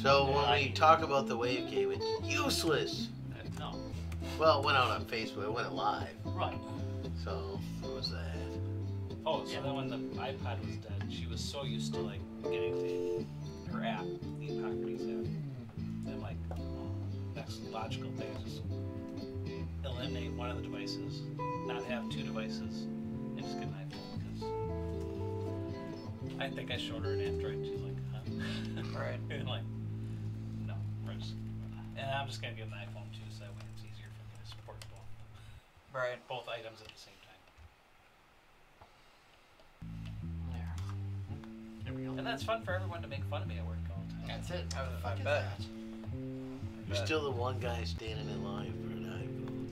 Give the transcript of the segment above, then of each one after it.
So when we talk about the wave game, it's useless. No. Well, it went out on Facebook. It went live. Right. So what was that? Oh, so then when the iPod was dead, she was so used to like getting to her app, the Hippocrates app, and like next logical thing is just eliminate one of the devices, not have two devices, and just get an iPhone because I think I showed her an Android. She's like, huh? Right. And like, no, we're just, and I'm just gonna get an iPhone too, so that way it's easier for me to support both items at the same time. There we go. And that's fun for everyone to make fun of me at work all the time. That's it. I bet. You're still the one guy standing in line for an iPhone.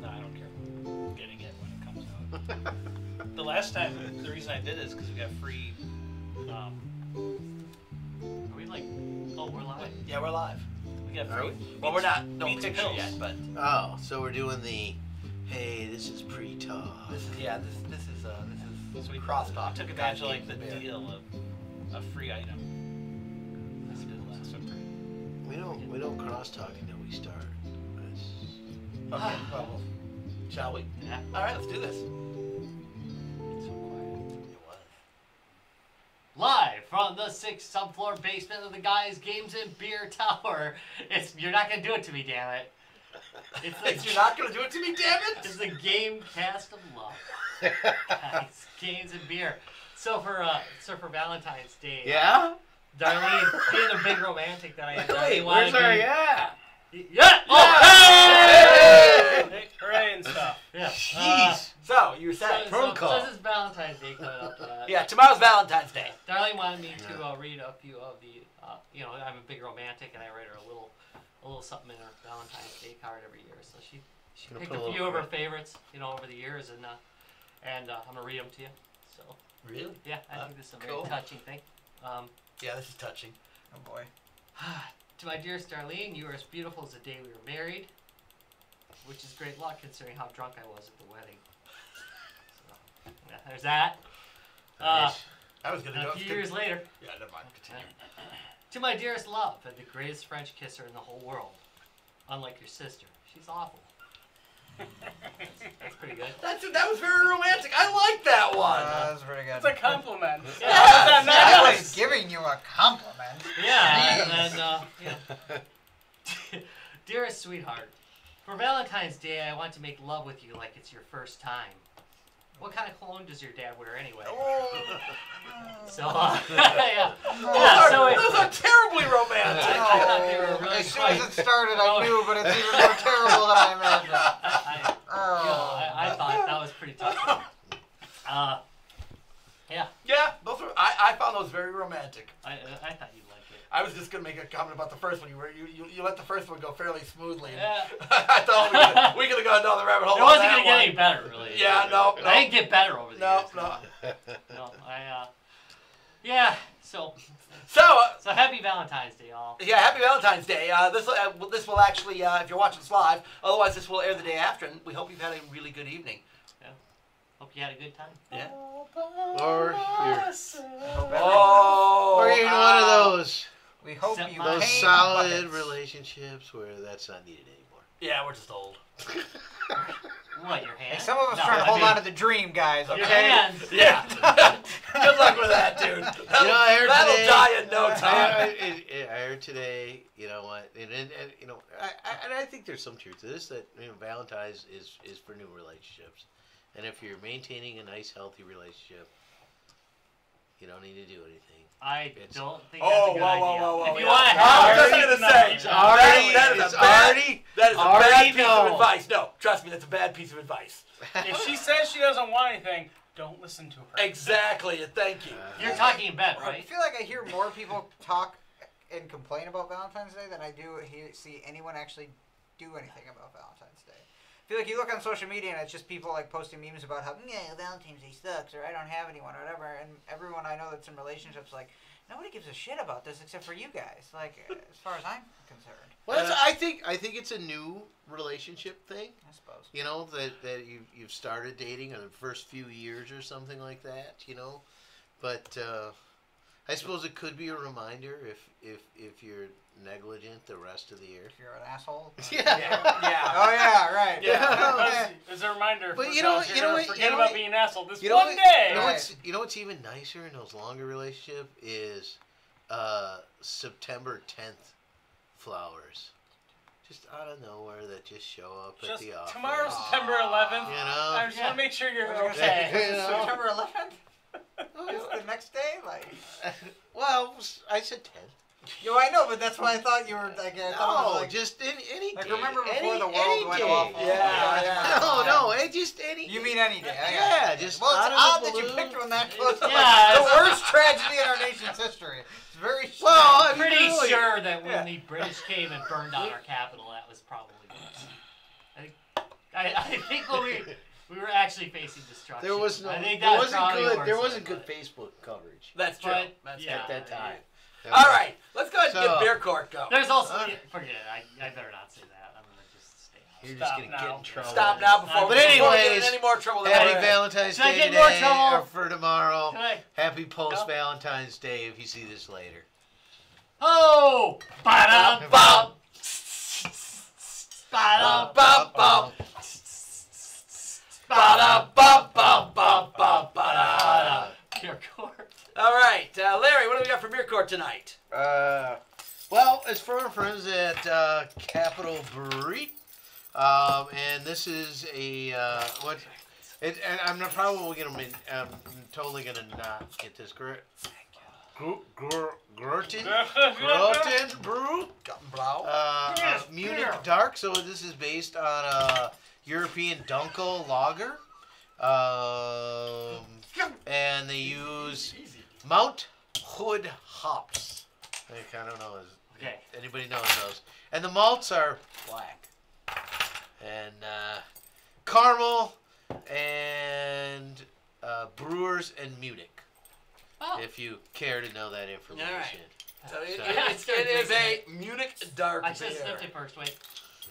No, I don't care. I'm getting it when it comes out. The last time, the reason I did it is because we got free. Are we like? Oh, we're live. Yeah, we're live. We got Are free. we? Well, we're not. No Beats and picture pills. yet, but Oh, so we're doing the. Hey, this is pre-talk. this is So we crosstalk. took advantage of like the deal of a free item. That's what we did last one. We don't cross-talk until we start. Okay. Well, shall we? Yeah. All right, let's do this. It's so quiet. It was. Live from the 6th subfloor basement of the Guys Games and Beer Tower. You're not gonna do it to me, damn it. You're not gonna do it to me, damn it! It's the game cast of love. Guys, Games and Beer. So for Valentine's Day, Yeah? Darlene, being the big romantic that I am, Wait, Darlene where's wanted our me- yeah? Yeah! Oh, Hey, hooray and stuff. yeah. Jeez. So you were saying. Phone call. So this is Valentine's Day coming up. Yeah, tomorrow's Valentine's Day. Darlene wanted me to read a few of the, I'm a big romantic, and I write her a little something in her Valentine's Day card every year. So she Gonna picked put a a few little of her credit. favorites, over the years, and I'm gonna read them to you. So Really? yeah, I think this is a very cool. touching thing. Yeah, this is touching. Oh boy. To my dearest Darlene, you are as beautiful as the day we were married, which is great luck considering how drunk I was at the wedding. So, yeah, there's that. Nice. I was gonna go. A few years later. Yeah, never mind. Continue. To my dearest love, and the greatest French kisser in the whole world. Unlike your sister. She's awful. That's pretty good. That was very romantic. I like that one. That was pretty good. It's a compliment. Yeah. I was giving you a compliment. Yeah, and dearest sweetheart, for Valentine's Day, I want to make love with you like it's your first time. What kind of cologne does your dad wear anyway? So, yeah. Those are terribly romantic. I thought they were really As soon as it started, I knew, but it's even more terrible than I imagined. I thought that was pretty tough. Yeah. Yeah, those were. I found those very romantic. I thought you'd like it. I was just gonna make a comment about the first one. You let the first one go fairly smoothly. Yeah. I thought we could have gone down the rabbit hole. It on wasn't that gonna get one. any better, really. Yeah, no. I didn't get better over the years. No. No, yeah. So happy Valentine's Day, all. Yeah, happy Valentine's Day. This will actually, if you're watching this live, otherwise this will air the day after, and we hope you've had a really good evening. Yeah. Hope you had a good time. Yeah. Or Oh. you're in one of those We hope Except you mine. those paint solid buckets. relationships where that's not needed anymore. Yeah, we're just old. What, your hand? Some of us No, trying to I hold mean, on to the dream, guys. Your Okay. hands. Yeah. Good luck with that, dude. I heard That'll today- die in no time. I heard today, you know what, and I think there's some truth to this, that Valentine's is for new relationships, and if you're maintaining a nice, healthy relationship, you don't need to do anything. I It's- don't think that's a good idea. Whoa. If you yeah. want to I have was just gonna say, It's already- that is it's a bad, already- that is a already bad piece no. of advice. No, trust me, that's a bad piece of advice. If she says she doesn't want anything, don't listen to her. Exactly, and thank you. You're talking in bed, I right? feel like I hear more people talk and complain about Valentine's Day than I do see anyone actually do anything about Valentine's Day. I feel like you look on social media and it's just people like posting memes about how Valentine's Day sucks or I don't have anyone or whatever, and everyone I know that's in relationships like nobody gives a shit about this except for you guys. Like as far as I'm concerned, Well, I think it's a new relationship thing. I suppose. You know, that you've started dating in the first few years or something like that. You know, but I suppose it could be a reminder if you're negligent the rest of the year. If you're an asshole. Yeah. Yeah. Oh yeah, right. Yeah. It's a reminder. But for you know those what- who you know what- forget you know about what- being an asshole this You know one what- day. Right. You know what's even nicer in those longer relationships is September 10th flowers. Just out of nowhere that just show up at Just the office. tomorrow's September 11th. You I know? just want to make sure you're I was gonna say, okay. You know? September 11th is the next day. Like, Well, I said 10. I know, but that's why I thought you were like. I thought it was No, like, just any like day. remember before any, the world any went day. off? Yeah. No, just any. You mean any day? I got Yeah, it. just Well, it's out of odd the that you blue. picked one that close. to, like, Yeah, the it's- worst tragedy in our nation's history. It's very. Well, I I'm mean, pretty really, sure that when Yeah. the British came and burned down our capital, that was probably us. I think when we were actually facing destruction. There was no. I think There that was wasn't probably good. worse There than wasn't it good was. Facebook coverage That's true. But, That's yeah, at that time. All right, let's go ahead and So- get beer court going. There's also Alright. forget it. I better not say that. I'm gonna just stay out. You're Stop just gonna get now. in trouble. Stop now before, But before we get in anyways, any more trouble. than Happy we're in. Valentine's Should I Day get in more today trouble? or for tomorrow. Can I- Happy post Valentine's Day if you see this later. Oh! Ba-dum, bum! Ba-dum, Bum, bum. Ba-da-bum-bum-bum-bum-ba-da. Pure court. All right, Larry, what do we got for beer court tonight? Well, it's from our friends at Capital Brewery, and this is a what? And I'm not probably gonna. I'm totally gonna not get this correct. Gurten Brew. Guttenblau. Munich Dark. So this is based on a European Dunkel lager, and they use Mount Hood hops. I don't know if Okay. anybody knows those. And the malts are black and caramel and brewers and Munich. Oh. If you care to know that information. All right. So it So- is a Munich dark I beer. should have sniffed it first. Wait.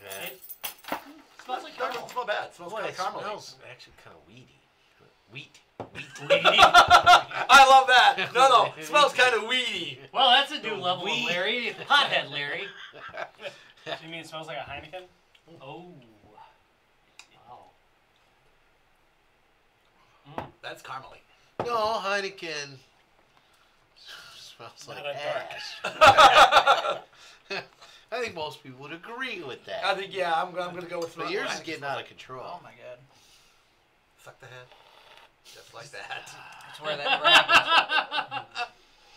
Yeah. It smells like Doesn't caramel. smell bad. It smells Boy, kind it of caramely. smells actually kind of weedy. Wheat. I love that. No, it smells kind of weedy. Well, that's a new level Wheat. of Larry. Hothead Larry. You mean it smells like a Heineken? Oh. Wow. That's caramely. No, Heineken smells like Not a dark. ass. I think most people would agree with I that. think, yeah, I'm going to go with But yours is getting out of control. Oh my god. Suck the head. Just like that. That's where that never happens.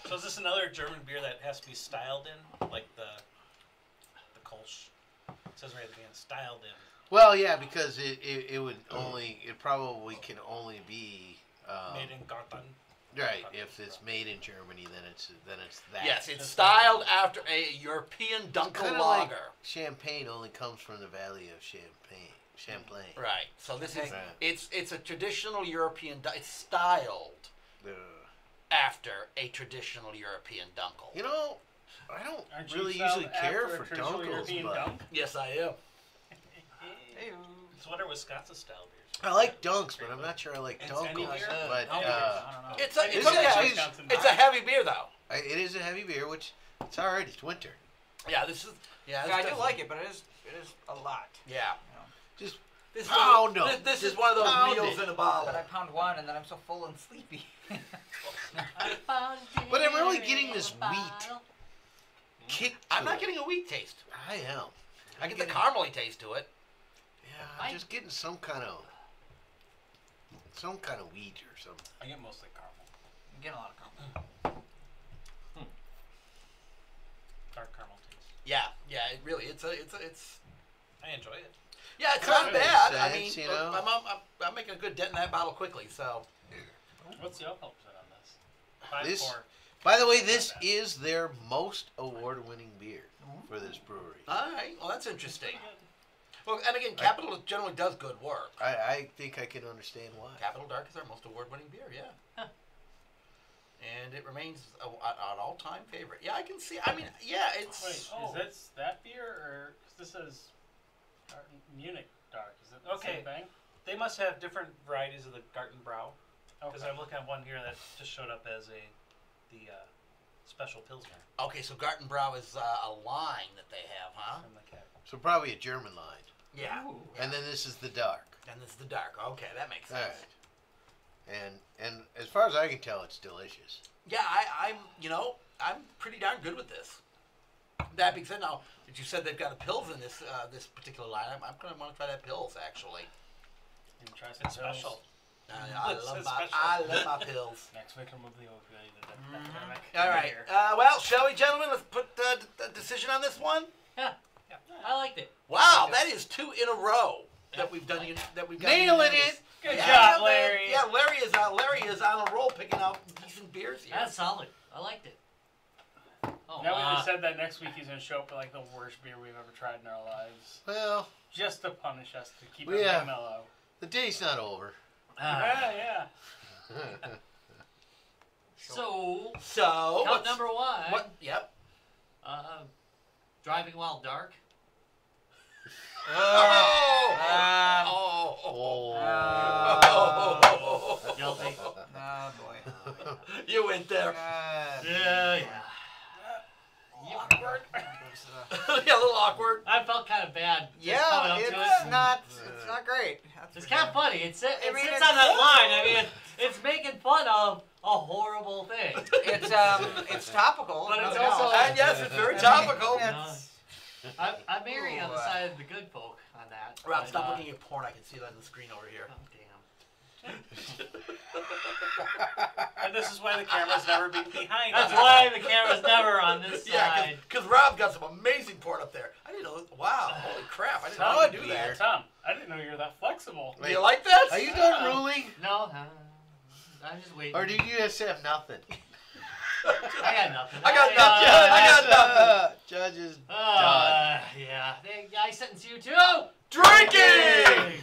So is this another German beer that has to be styled in, like the Kolsch? It says right at the end, styled in. Well, yeah, because it probably can only be Made in Garten. right if it's made in Germany, then it's that. Yes, it's styled after a European Dunkel Kinda lager. like champagne only comes from the Valley of Champlain. Right. So this is Right. it's a traditional European. It's styled after a traditional European Dunkel. You know, I don't Aren't you really styled usually care after a for traditional Dunkels, European but dunk? Yes, I am. So what are Wisconsin style beers? I like Dunks, but I'm not sure I like It's any Dunkels. beer? But I don't know. It's It's okay. actually- It's a heavy beer though. it is a heavy beer, which it's all right. It's winter. Yeah, this is Yeah, I do like it, but it is a lot. Yeah. Just This Pound 'em. this is Just one of those pound meals it. in a bottle. But I pound one and then I'm so full and sleepy. But I'm really getting this wheat kick. To I'm not it. getting a wheat taste. I am. I get the getting- caramely taste to it. Yeah, I'm just getting some kind of wheat or something. I get mostly caramel. I'm getting a lot of caramel. Dark caramel taste. Yeah, it really it's I enjoy it. yeah, it's Kind not of bad. makes I sense, mean, you know? I'm making a good dent in that bottle quickly. So What's the alcohol percent on this? 5 This- 4. By the way, this is their most award-winning beer for this brewery. all right, well that's interesting. Well, and again, Capital generally does good work. I think I can understand why. Capital Dark is our most award-winning beer, yeah. Huh. And it remains an all-time favorite. Yeah, I can see. I mean, yeah, it's. Wait, is that beer or cause this is Munich Dark? Is it okay? Same thing. They must have different varieties of the Gartenbrau. Because Okay. I'm looking at one here that just showed up as the Special Pilsner. Okay, so Gartenbrau is a line that they have, huh? From the cat. So probably a German line. Yeah. Ooh. And then this is the dark. And this is the dark. Okay, that makes All sense. right. And as far as I can tell, it's delicious. Yeah, I'm pretty darn good with this. That being said, now that you said they've got a pills in this this particular line, I'm gonna want to try that pills actually. And try some special. I It's love special. my pills. Next week, remove the opioid Mm-hmm. epidemic. All right. Well, shall we, gentlemen? Let's put a decision on this one. Yeah, I liked it. Wow, that is 2 in a row that we've done. That we've got Nailing unanimous. it. Good Yeah, job, man. Larry. Yeah, Larry is on a roll picking out decent beers here. That's solid. I liked it. Oh, Now we just said that next week he's going to show up with like the worst beer we've ever tried in our lives. Well, Just to punish us, to keep Well, it yeah. mellow. the day's not over. Yeah. So, So, count number 1. What? Yep. Driving while dark. Oh. Guilty. Oh boy. You went there. Yeah. Awkward. Yeah, a little awkward. I felt kind of bad. just Yeah, coming up it's to it. not great. That's It's for kind of sure. funny. It sits I mean, on it's- that line. I mean, it's making fun of a horrible thing. It's topical. But it's nothing also- else. And yes, it's very topical. It's- I'm erring on the Ooh, side of the good folk on that. Rob, but, stop looking at porn. I can see that on the screen over here. Oh, damn. And this is why the camera's never been behind That's us. why the camera's never on this Yeah, side. because Rob's got some amazing porn up there. I didn't know. Wow, holy crap! I didn't know you could do that. Tom, I didn't know you were that flexible. Do you like that? Are you done ruling? No, I'm just waiting. Or do you just have nothing? I got nothing. I got nothing. I got nothing. Judges done. Yeah. I sentence you to Drinking!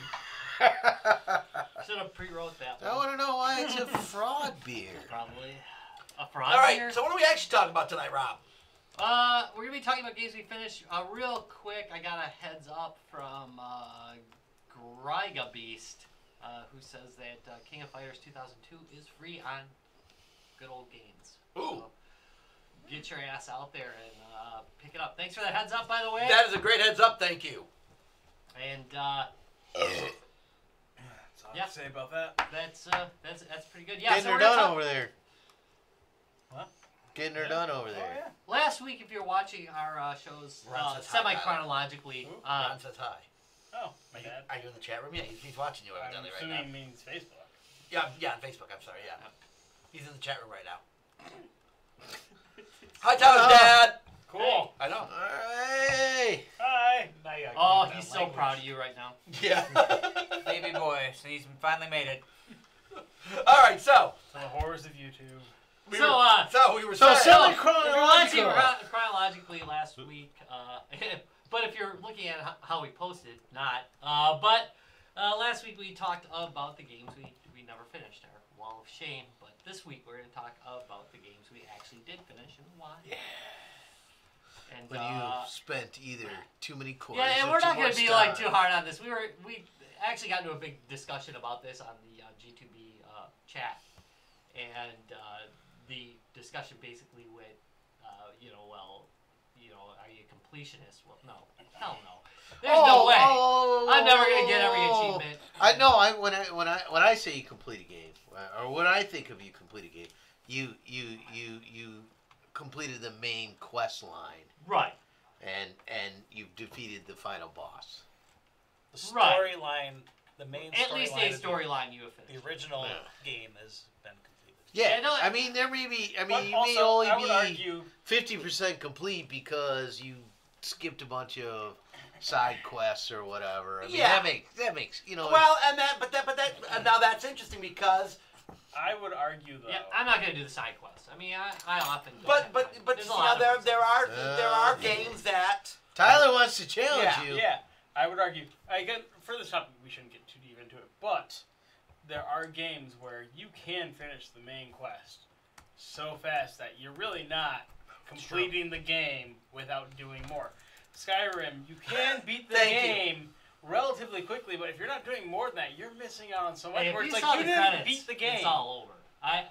Should have pre-wrote that I one. want to know why it's a fraud beer. Probably. A fraud All right. beer? So what are we actually talking about tonight, Rob? We're gonna be talking about games we finished. Real quick, I got a heads up from Gryga Beast, who says that King of Fighters 2002 is free on good old games. Ooh. So get your ass out there and pick it up. Thanks for that heads up, by the way. That is a great heads up. Thank you. And That's all I Yeah. have to say about that. that's pretty good. Yeah. Getting So her we're gonna done talk- over there. What? Getting her done over there. Oh, yeah. Last week, if you're watching our shows Ron says hi, semi-chronologically, Ooh, Ron says hi. Oh, my dad. Are you in the chat room? Yeah, he's watching you I'm evidently right assuming now. he means Facebook. Yeah, on Facebook. I'm sorry. Yeah, he's in the chat room right now. Hi, Tyler's dad. Cool. I know. Hey! Hi. Now you gotta oh, keep he's that so language. proud of you right now. Yeah. Baby boy, so he's finally made it. All right, so So the horrors of YouTube. we So, were, we were So saying. semi- If you're watching Chronological. chronologically last week, but if you're looking at how we posted, not. But last week we talked about the games we never finished, our wall of shame. But this week we're going to talk about the games we actually did finish and why. Yeah. And When you spent either too many quarters yeah, and or we're too not going much to be like time. too hard on this. We actually got into a big discussion about this on the G2B chat, and the discussion basically went, are you a completionist? Well, no, hell no. There's no way. I'm never gonna get every achievement. I know. When I say you complete a game, or when I think of you complete a game, you completed the main quest line, Right. and you've defeated the final boss. The Right. storyline, the main At least a storyline of storyline you have the finished. original Yeah. game has been completed. Yeah, Yeah, no, I mean there may be. I mean But you also, may only I would be argue 50% complete because you skipped a bunch of side quests or whatever. I mean, Yeah. that makes you know. Well, now that's interesting because, I would argue though. Yeah, I'm not gonna do the side quests. I mean, I often. Don't but have but time. but There's see, a now lot of there them. are games that Tyler wants to challenge Yeah, you. Yeah, I would argue. For this topic, we shouldn't get too deep into it, but there are games where you can finish the main quest so fast that you're really not completing the game without doing more. Skyrim, you can beat the Thank you. game relatively quickly, but if you're not doing more than that, you're missing out on so much. Hey, where if it's you like saw you the didn't credits, beat the game. It's all over. I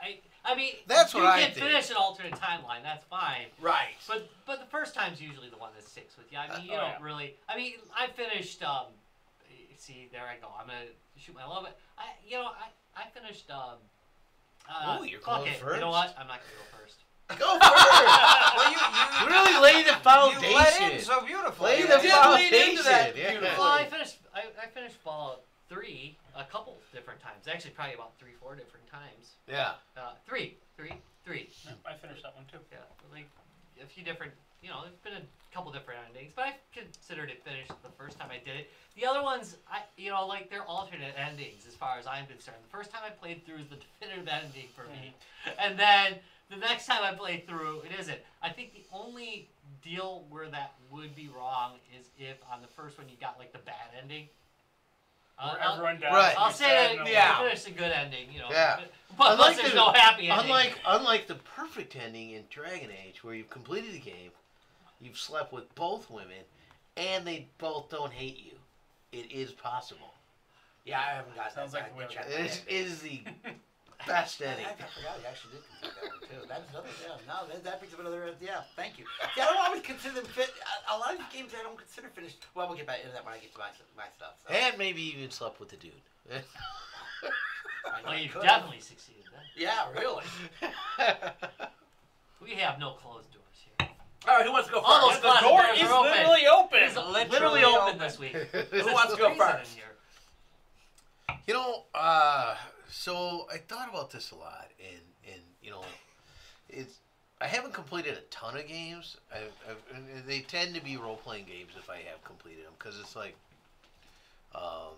I mean, That's you what I can think. finish an alternate timeline. That's fine. Right. But the first time's usually the one that sticks with you. I mean, you Oh, don't yeah. really. I mean, I finished. See, there I go. I'm gonna shoot my love. I finished. Oh, you're fuck going it. first? You know what? I'm not gonna go first. Go first. Well, You really laid the you foundation. let in so beautifully. Lay You the did lead into that foundation. beautifully. Well, I finished Fallout 3 a couple different times. Actually, probably about 3-4 different times. Yeah. Three. I finished that one too. Yeah, like a few different. You know, it's been a couple different endings, but I considered it finished the first time I did it. The other ones, like they're alternate endings as far as I'm concerned. The first time I played through is the definitive ending for me, and then the next time I played through, it isn't. I think the only deal where that would be wrong is if on the first one you got like the bad ending. Where everyone dies. Right. I'll you're say sad that and yeah. alone. you finished a good ending, you know. Yeah. But unless Unlike there's the- no happy ending. Unlike the perfect ending in Dragon Age, where you've completed the game, you've slept with both women, and they both don't hate you. It is possible. Yeah, I haven't got Sounds that. like The Witcher. It is the best ending. I forgot you actually did complete that one too. That's another. Yeah, no, that brings up another. Yeah, thank you. Yeah, I don't always consider them fit. A lot of these games I don't consider finished. Well, we'll get back into that when I get to my stuff. So. And maybe even slept with the dude. I know Well, I you've could. definitely succeeded then. Yeah, really. We have no closed doors here. All right, who wants to go first? All those The closet door doors is are open. literally open. It's literally open this week. Who wants to go Freezing in first? here. You know, so I thought about this a lot, and you know, I haven't completed a ton of games. And they tend to be role playing games if I have completed them, because it's like, I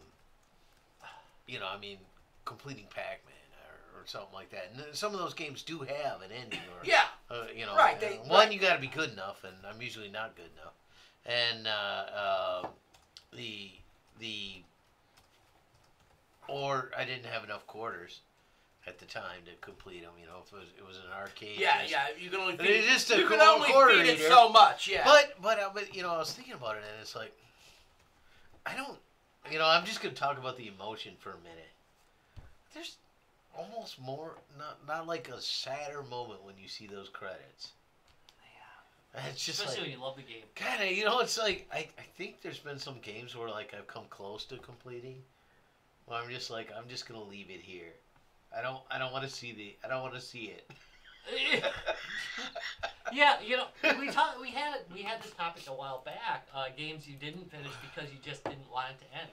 mean, completing Pac-Man or something like that. And some of those games do have an ending, or Yeah. Right, one right. you got to be good enough, and I'm usually not good enough, and or I didn't have enough quarters at the time to complete them. You know, if it was an arcade. Yeah, disc. yeah. You can only But feed, it's just a you can cool only quarter feed it eater. so much. Yeah. But I was thinking about it, and it's like, I don't. I'm just gonna talk about the emotion for a minute. There's almost more, not like a sadder moment when you see those credits. Yeah. And it's just Especially like, when you love the game. God, it's like I think there's been some games where like I've come close to completing. Well, I'm just like, I'm just gonna leave it here. I don't want to see it. Yeah, we had this topic a while back. Games you didn't finish because you just didn't want it to end.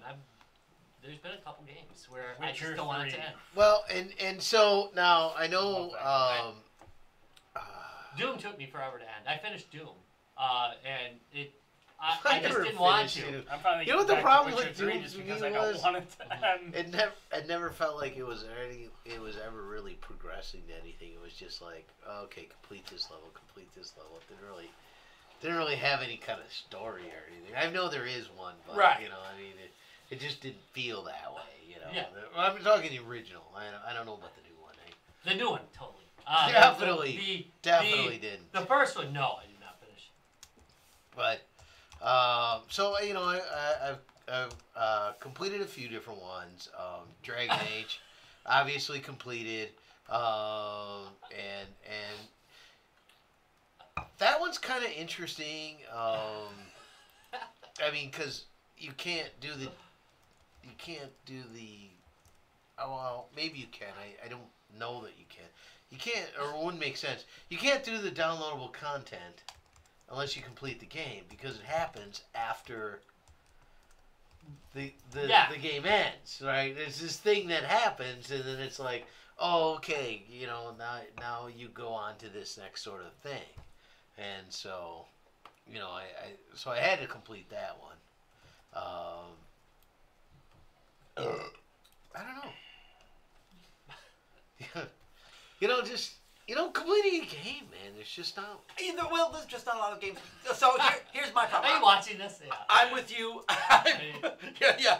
There's been a couple games where I Witcher just don't want it to 3. end. Well, and so now I know. Doom took me forever to end. I finished Doom, and I I just never didn't want finished to. it. I'm finally You know what getting the back to problem Witcher with 3 Doom just to because me I don't was? want it to end. It never felt like it was ever really progressing to anything. It was just like, okay, complete this level. It didn't really have any kind of story or anything. I know there is one, but Right. I mean, it just didn't feel that way. Yeah. I'm talking the original. I don't know about the new one. The new one, totally. Definitely didn't. The first one, no, I did not finish. But so I've completed a few different ones. Dragon Age, obviously completed, and that one's kind of interesting. I mean, because you can't do the. Oh, well, maybe you can. I don't know that you can. You can't, or it wouldn't make sense. You can't do the downloadable content unless you complete the game, because it happens after the game ends, right? There's this thing that happens, and then it's like, oh, okay, now you go on to this next sort of thing, and so, I had to complete that one. I don't know. Completing a game, man. There's just not. Well, there's just not a lot of games. So here's my problem. Are you watching this? Yeah. I'm with you. Yeah.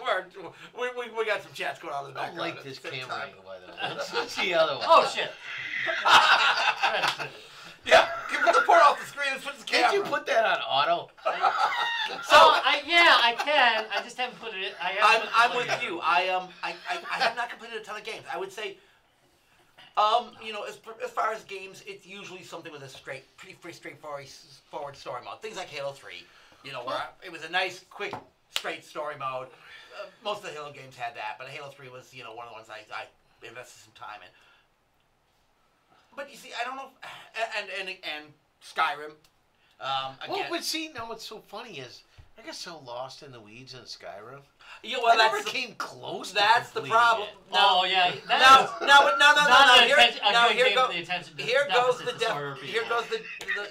We got some chats going on in the I don't background. like this at the same camera time. angle, by the way. Let's see the other one. Oh shit. Yeah, can you put the port off the screen and switch the camera? Can't you put that on auto? I can. I just haven't put it. I'm with you. I have not completed a ton of games. I would say You know, as far as games, it's usually something with a pretty straightforward story mode. Things like Halo 3, you know, where it was a nice, quick, straight story mode. Most of the Halo games had that, but Halo 3 was, you know, one of the ones I invested some time in. But you see, I don't know, and Skyrim. Again, But see, now what's so funny is I got so lost in the weeds in Skyrim. Yeah, well, I never came close. That's to the completing problem. it. Oh yeah. Here goes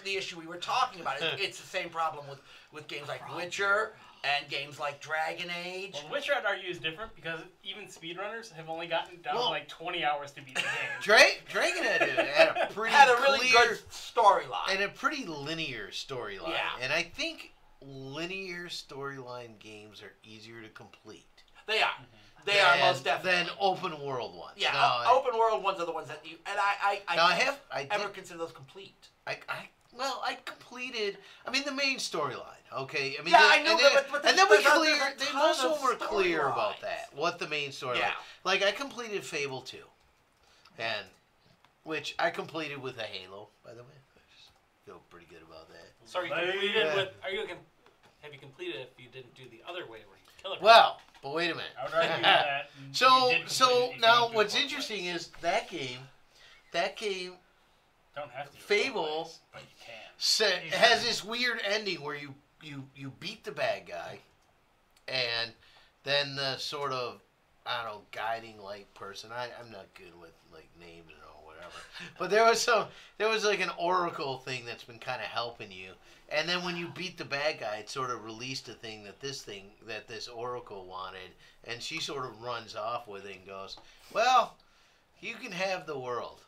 the issue we were talking about. It's the same problem with games like Witcher and games like Dragon Age. Well, Witcher, I'd argue, is different because even speedrunners have only gotten down to like 20 hours to beat the game. Dragon had a pretty had a really good storyline and a pretty linear storyline. Yeah. And I think linear storyline games are easier to complete. They are. They are most definitely. Than open world ones. Yeah, No, open world ones are the ones that you and I ever consider those complete. I completed. I mean, the main storyline. Okay. I mean, yeah, I know that, but and then we clear. Most Most of them were clear about that. What the main storyline. Yeah. Like I completed Fable 2, and which I completed with a Halo, by the way. I just feel pretty good about that. So are you completed with? Have you completed if you didn't do the other way where you kill it? Well, but wait a minute. I would argue that. So now what's interesting is that game Don't have to. Fable But you can. has this weird ending where you beat the bad guy, and then the sort of, I don't know, guiding light person. I'm not good with like names or whatever, but there was like an oracle thing that's been kind of helping you, and then when you beat the bad guy, it sort of released a thing that this oracle wanted, and she sort of runs off with it and goes, well, you can have the world.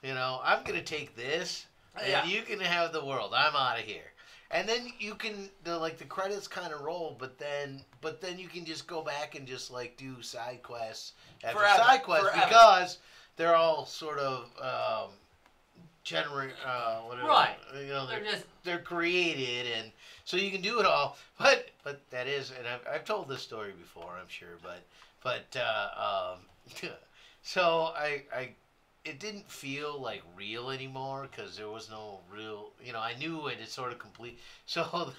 You know, I'm gonna take this, and you can have the world. I'm out of here. And then you can the credits kind of roll, but then you can just go back and just like do side quests after side quests because they're all sort of whatever. Right. You know, they're created, and so you can do it all. But that is, and I've told this story before, I'm sure, but so it didn't feel like real anymore because there was no real, you know, I knew it had sort of complete. So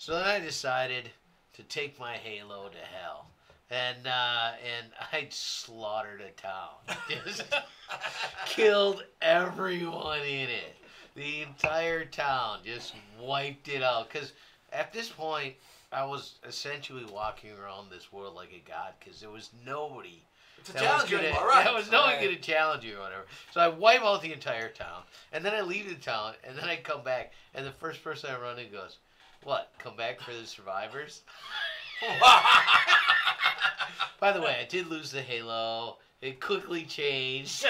then I decided to take my Halo to hell. And I slaughtered a town. Just killed everyone in it. The entire town. Just wiped it out. Because at this point, I was essentially walking around this world like a god because there was nobody that was no one going to challenge you or whatever. So I wipe out the entire town, and then I leave the town, and then I come back, and the first person I run into goes, "What? Come back for the survivors?" By the way, I did lose the Halo. It quickly changed.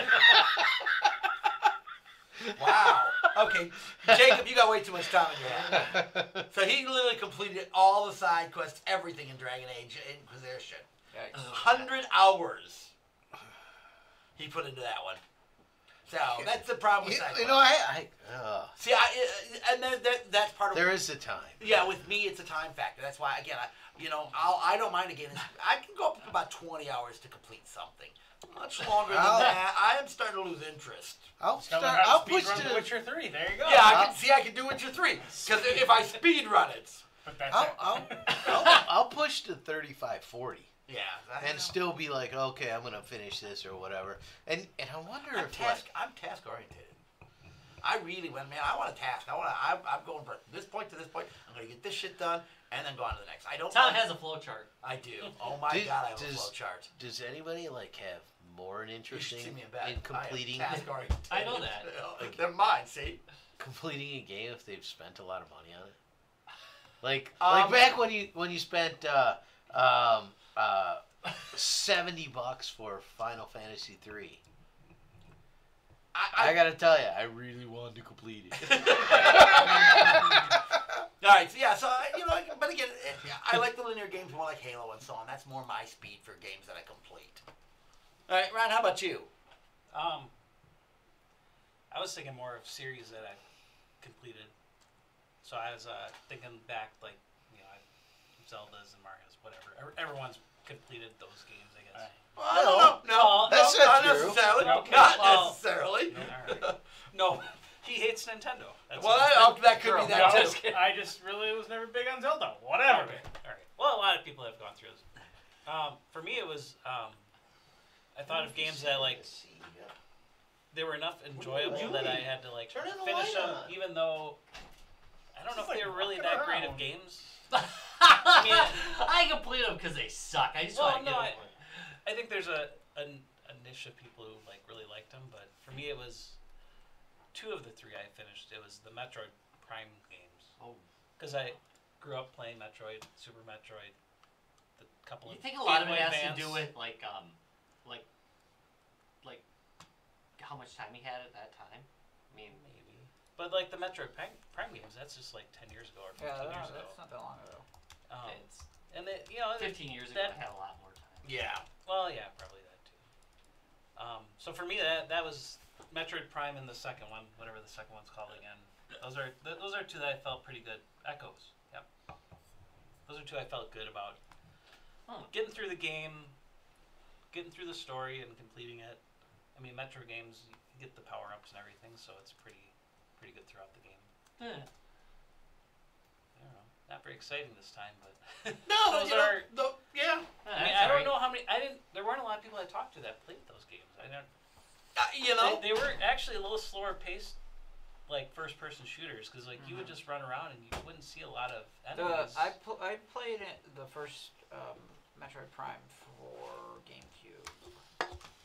Wow. Okay, Jacob, you got way too much time in your head. So he literally completed all the side quests, everything in Dragon Age Inquisition. 100 hours he put into that one. So that's the problem with side quests. You know, see, and that's part of. There is the time. Yeah, with me, it's a time factor. That's why, again, I don't mind again. I can go up to about 20 hours to complete something. Much longer than that. I am starting to lose interest. I'll push to Witcher 3. There you go. Yeah, I can do Witcher 3 because if I speed run it. But that's I'll push to 35-40. Yeah, and still be like, okay, I'm gonna finish this or whatever. And I wonder I'm task oriented. I really want a task. I'm going from this point to this point. I'm gonna get this shit done and then go on to the next. I don't. Tom has a flow chart. I do. Oh my god, I have a flow chart. Does anybody like have more an interest in completing? Task oriented. I know that. They're mine. See, completing a game if they've spent a lot of money on it. Like back when you spent $70 for Final Fantasy 3. I gotta tell you, I really wanted to complete it. All right, so but again, I like the linear games more like Halo and so on. That's more my speed for games that I complete. All right, Ryan, how about you? I was thinking more of series that I've completed. So I was thinking back, like, Zelda's and Mario's, whatever. Everyone's completed those games, I guess. Well, I don't know. No, That's no, not not true. necessarily. Okay, Not well- necessarily. Alright. No, he hates Nintendo. That's Well, all. that could be True. that No, too. just I just really was never big on Zelda. Whatever. Okay. All right. Well, a lot of people have gone through this. For me, it was. I thought of games that like they were enough enjoyable doing? that I had to like Turn the finish light them, on. even though I don't know if Just, they like, were really walking that great of around. games. I complete them because they suck. I just Well, want to no, get them. I think there's a niche of people who like really liked them, but for me, it was 2 of the 3 I finished. It was the Metroid Prime games. Oh. Because I grew up playing Metroid, Super Metroid, the couple You of. think a lot of Game it Boy has to Advance. do with like how much time he had at that time? I mean, Maybe. But like the Metroid Prime games, that's just like 10 years ago or 15 Yeah, years ago. that's not that long ago. it's And they, you know, 15 years ago. that- I had a lot more time. Yeah. well, yeah, probably that too. So for me, that was Metroid Prime and the second one, whatever the second one's called again. Those are 2 that I felt pretty good. Echoes, yep. Those are 2 I felt good about. Getting through the game, getting through the story, and completing it. I mean, Metro games, you get the power ups and everything, so it's pretty good throughout the game. Yeah. I don't know, not very exciting this time, but No, Those you know, are- yeah. I mean, I don't know how many. There weren't a lot of people I talked to that played those games. I don't. You know. They were actually a little slower paced, like first-person shooters, because like you would just run around and you wouldn't see a lot of enemies. I played the first Metroid Prime for GameCube,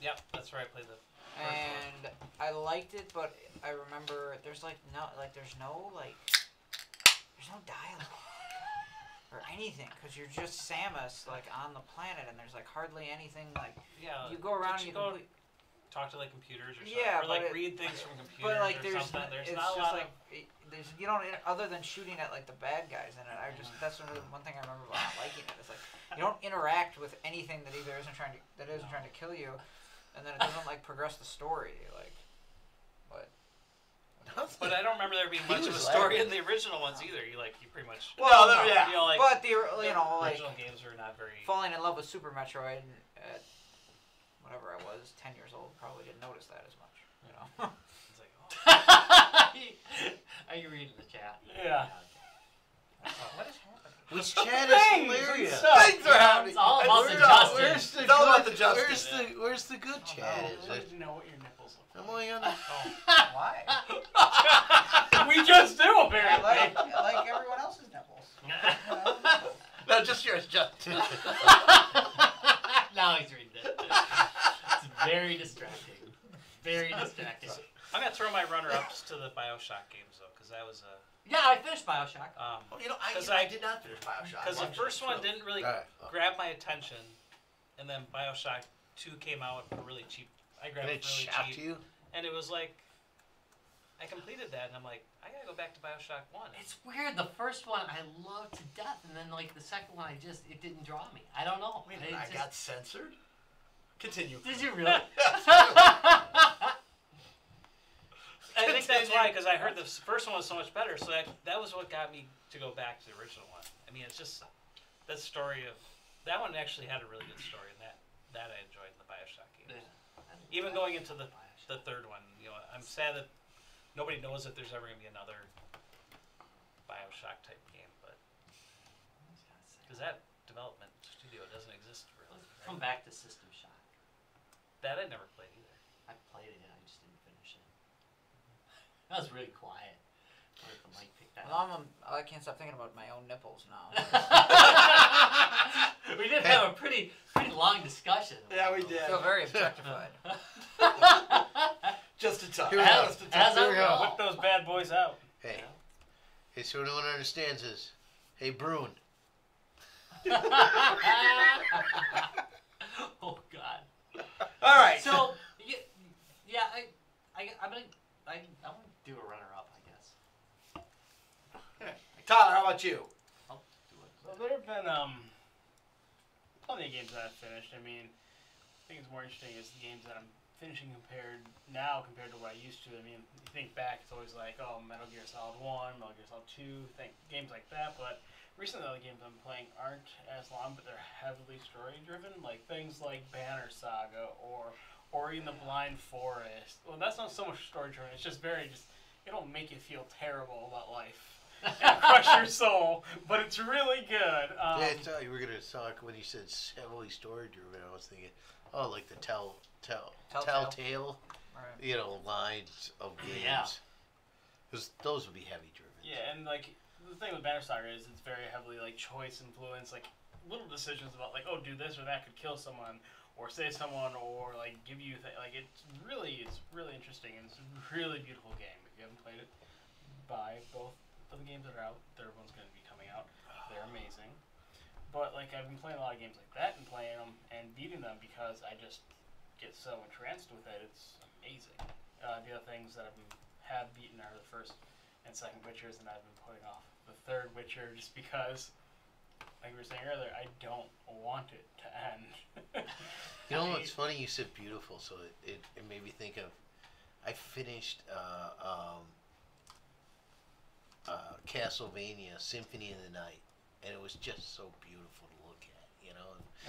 Yep, that's where I played the first one. and I liked it, but I remember there's no dialogue or anything because you're just Samus like on the planet, and there's like hardly anything like Yeah, you go around and you go complete. talk to like computers or something, Yeah, or like but read things from computers But like or there's something. There's it's not a just lot like there's you don't other than shooting at like the bad guys in it. That's one thing I remember about not liking it. It's like you don't interact with anything that isn't trying to kill you, and then it doesn't like progress the story. Like, but But I don't remember there being He much of a was story laughing. in the original ones either. You pretty much. Well, no, yeah. You know, like but the like original games are not very. falling in love with Super Metroid at whatever I was 10 years old probably didn't notice that as much. You know. It's like, oh. Are you reading the chat? Yeah. What is happening? Which chat is hilarious. Things are happening. It's all about the Where's- justice. Where's the It's all about good? the justice. Where's the good chat? Is I it? need to know what your nipples look I'm only on the. Why? like. We just do, apparently. I like everyone else's nipples. No, just yours, just. Now he's reading it. It's very distracting. Very distracting. I'm gonna throw my runner-ups to the BioShock games though, because that was a. Yeah, I finished Bioshock. Well, I 'Cause did not finish Bioshock. Because the Actually, first one so- didn't really Alright. grab my attention, and then BioShock 2 came out for really cheap. I And grabbed it it really shot cheap, you. and it was like, I completed that, and I'm like, I gotta go back to BioShock 1. It's weird. The first one I loved to death, and then like the second one, it didn't draw me. I don't know. Wait a It minute, I just- got censored? Continue. Did you really? I think that's why, because I heard the first one was so much better, so that was what got me to go back to the original one. I mean, it's just that story of that one actually had a really good story, and that I enjoyed in the BioShock games. Even going into the third one, I'm sad that nobody knows that there's ever gonna be another BioShock type game, but because that development studio doesn't exist really. Come Right? back to System Shock. That I never played either. I played it, I just didn't finish it. That was really quiet. I wonder if the mic picked that up. Well, I can't stop thinking about my own nipples now. We did have a pretty long discussion. Yeah, we I did. feel very objectified. Just a touch. Here we go. Just a touch. As Here we I go. will. Whip those bad boys out. Hey. Hey, so no one understands this. Hey, Brune. Oh God. All right. So yeah, I'm gonna do a runner up, I guess. Tyler, how about you? I'll do it. So there have been plenty of games that I've finished. I mean, I think it's more interesting is the games that I'm finishing compared to what I used to. I mean, you think back, it's always like, oh, Metal Gear Solid 1, Metal Gear Solid 2, games like that. But recently all the games I'm playing aren't as long, but they're heavily story driven. Like things like Banner Saga or Ori and the Blind Forest. Well, that's not so much story driven. It's just it'll make you feel terrible about life and crush your soul. But it's really good. Yeah, I thought you were gonna talk when you said heavily story driven. I was thinking, oh, like the Telltale, Right. lines of games. Yeah. Because those would be heavy driven. Yeah, and like the thing with Banner Saga is it's very heavily like choice influence, like little decisions about like, oh, do this or that could kill someone, or save someone, or like give you like it's really interesting, and it's a really beautiful game. If you haven't played it, buy both of the games that are out. The third one's going to be coming out. They're amazing. But like I've been playing a lot of games like that and playing them and beating them because I just get so entranced with it. It's amazing. The other things that have beaten are the first and second Witchers, and I've been putting off the third Witcher just because, like we were saying earlier, I don't want it to end. You know what's funny? You said beautiful, so it made me think of. I finished Castlevania Symphony of the Night, and it was just so beautiful to look at. Yeah,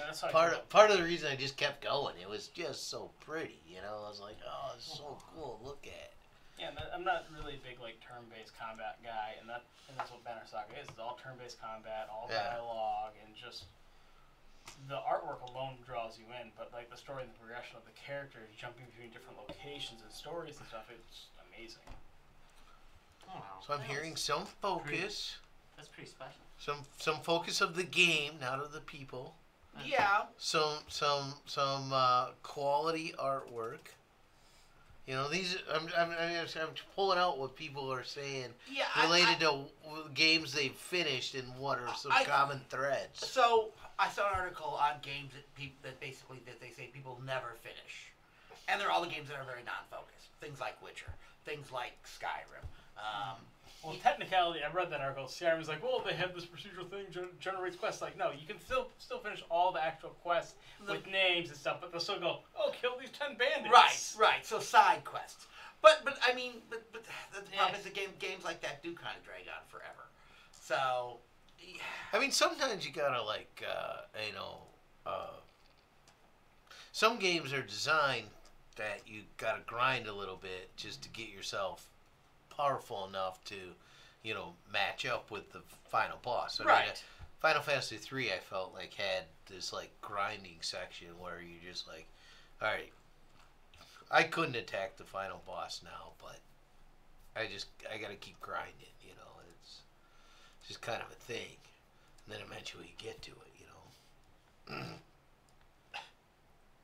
that's how I feel. Part of the reason I just kept going, it was just so pretty. I was like, oh, it's so cool to look at. Yeah, and I'm not really a big like turn-based combat guy, and that's what Banner Saga is. It's all turn-based combat, all dialogue, and just the artwork alone draws you in. But like the story and the progression of the characters, jumping between different locations and stories and stuff, it's amazing. Oh, wow. So I'm hearing some focus, That's pretty special. some focus of the game, not of the people. Yeah. Some quality artwork. These I'm pulling out what people are saying Yeah. related to games they've finished and what are some common threads. So I saw an article on games that they say people never finish, and they're all the games that are very non-focused. Things like Witcher, things like Skyrim. Well, technicality, I read that article. Skyrim was like, well, they have this procedural thing generates quests. Like, no, you can still finish all the actual quests with names and stuff, but they'll still go, oh, kill these 10 bandits. Right. So side quests. But the problem is that games like that do kind of drag on forever. So. Yeah. I mean, sometimes you gotta some games are designed that you gotta grind a little bit just to get yourself powerful enough to, match up with the final boss. I mean, Final Fantasy III, I felt like had this like grinding section where you just like, all right, I couldn't attack the final boss now, but I gotta keep grinding, It's just kind of a thing, and then eventually you get to it,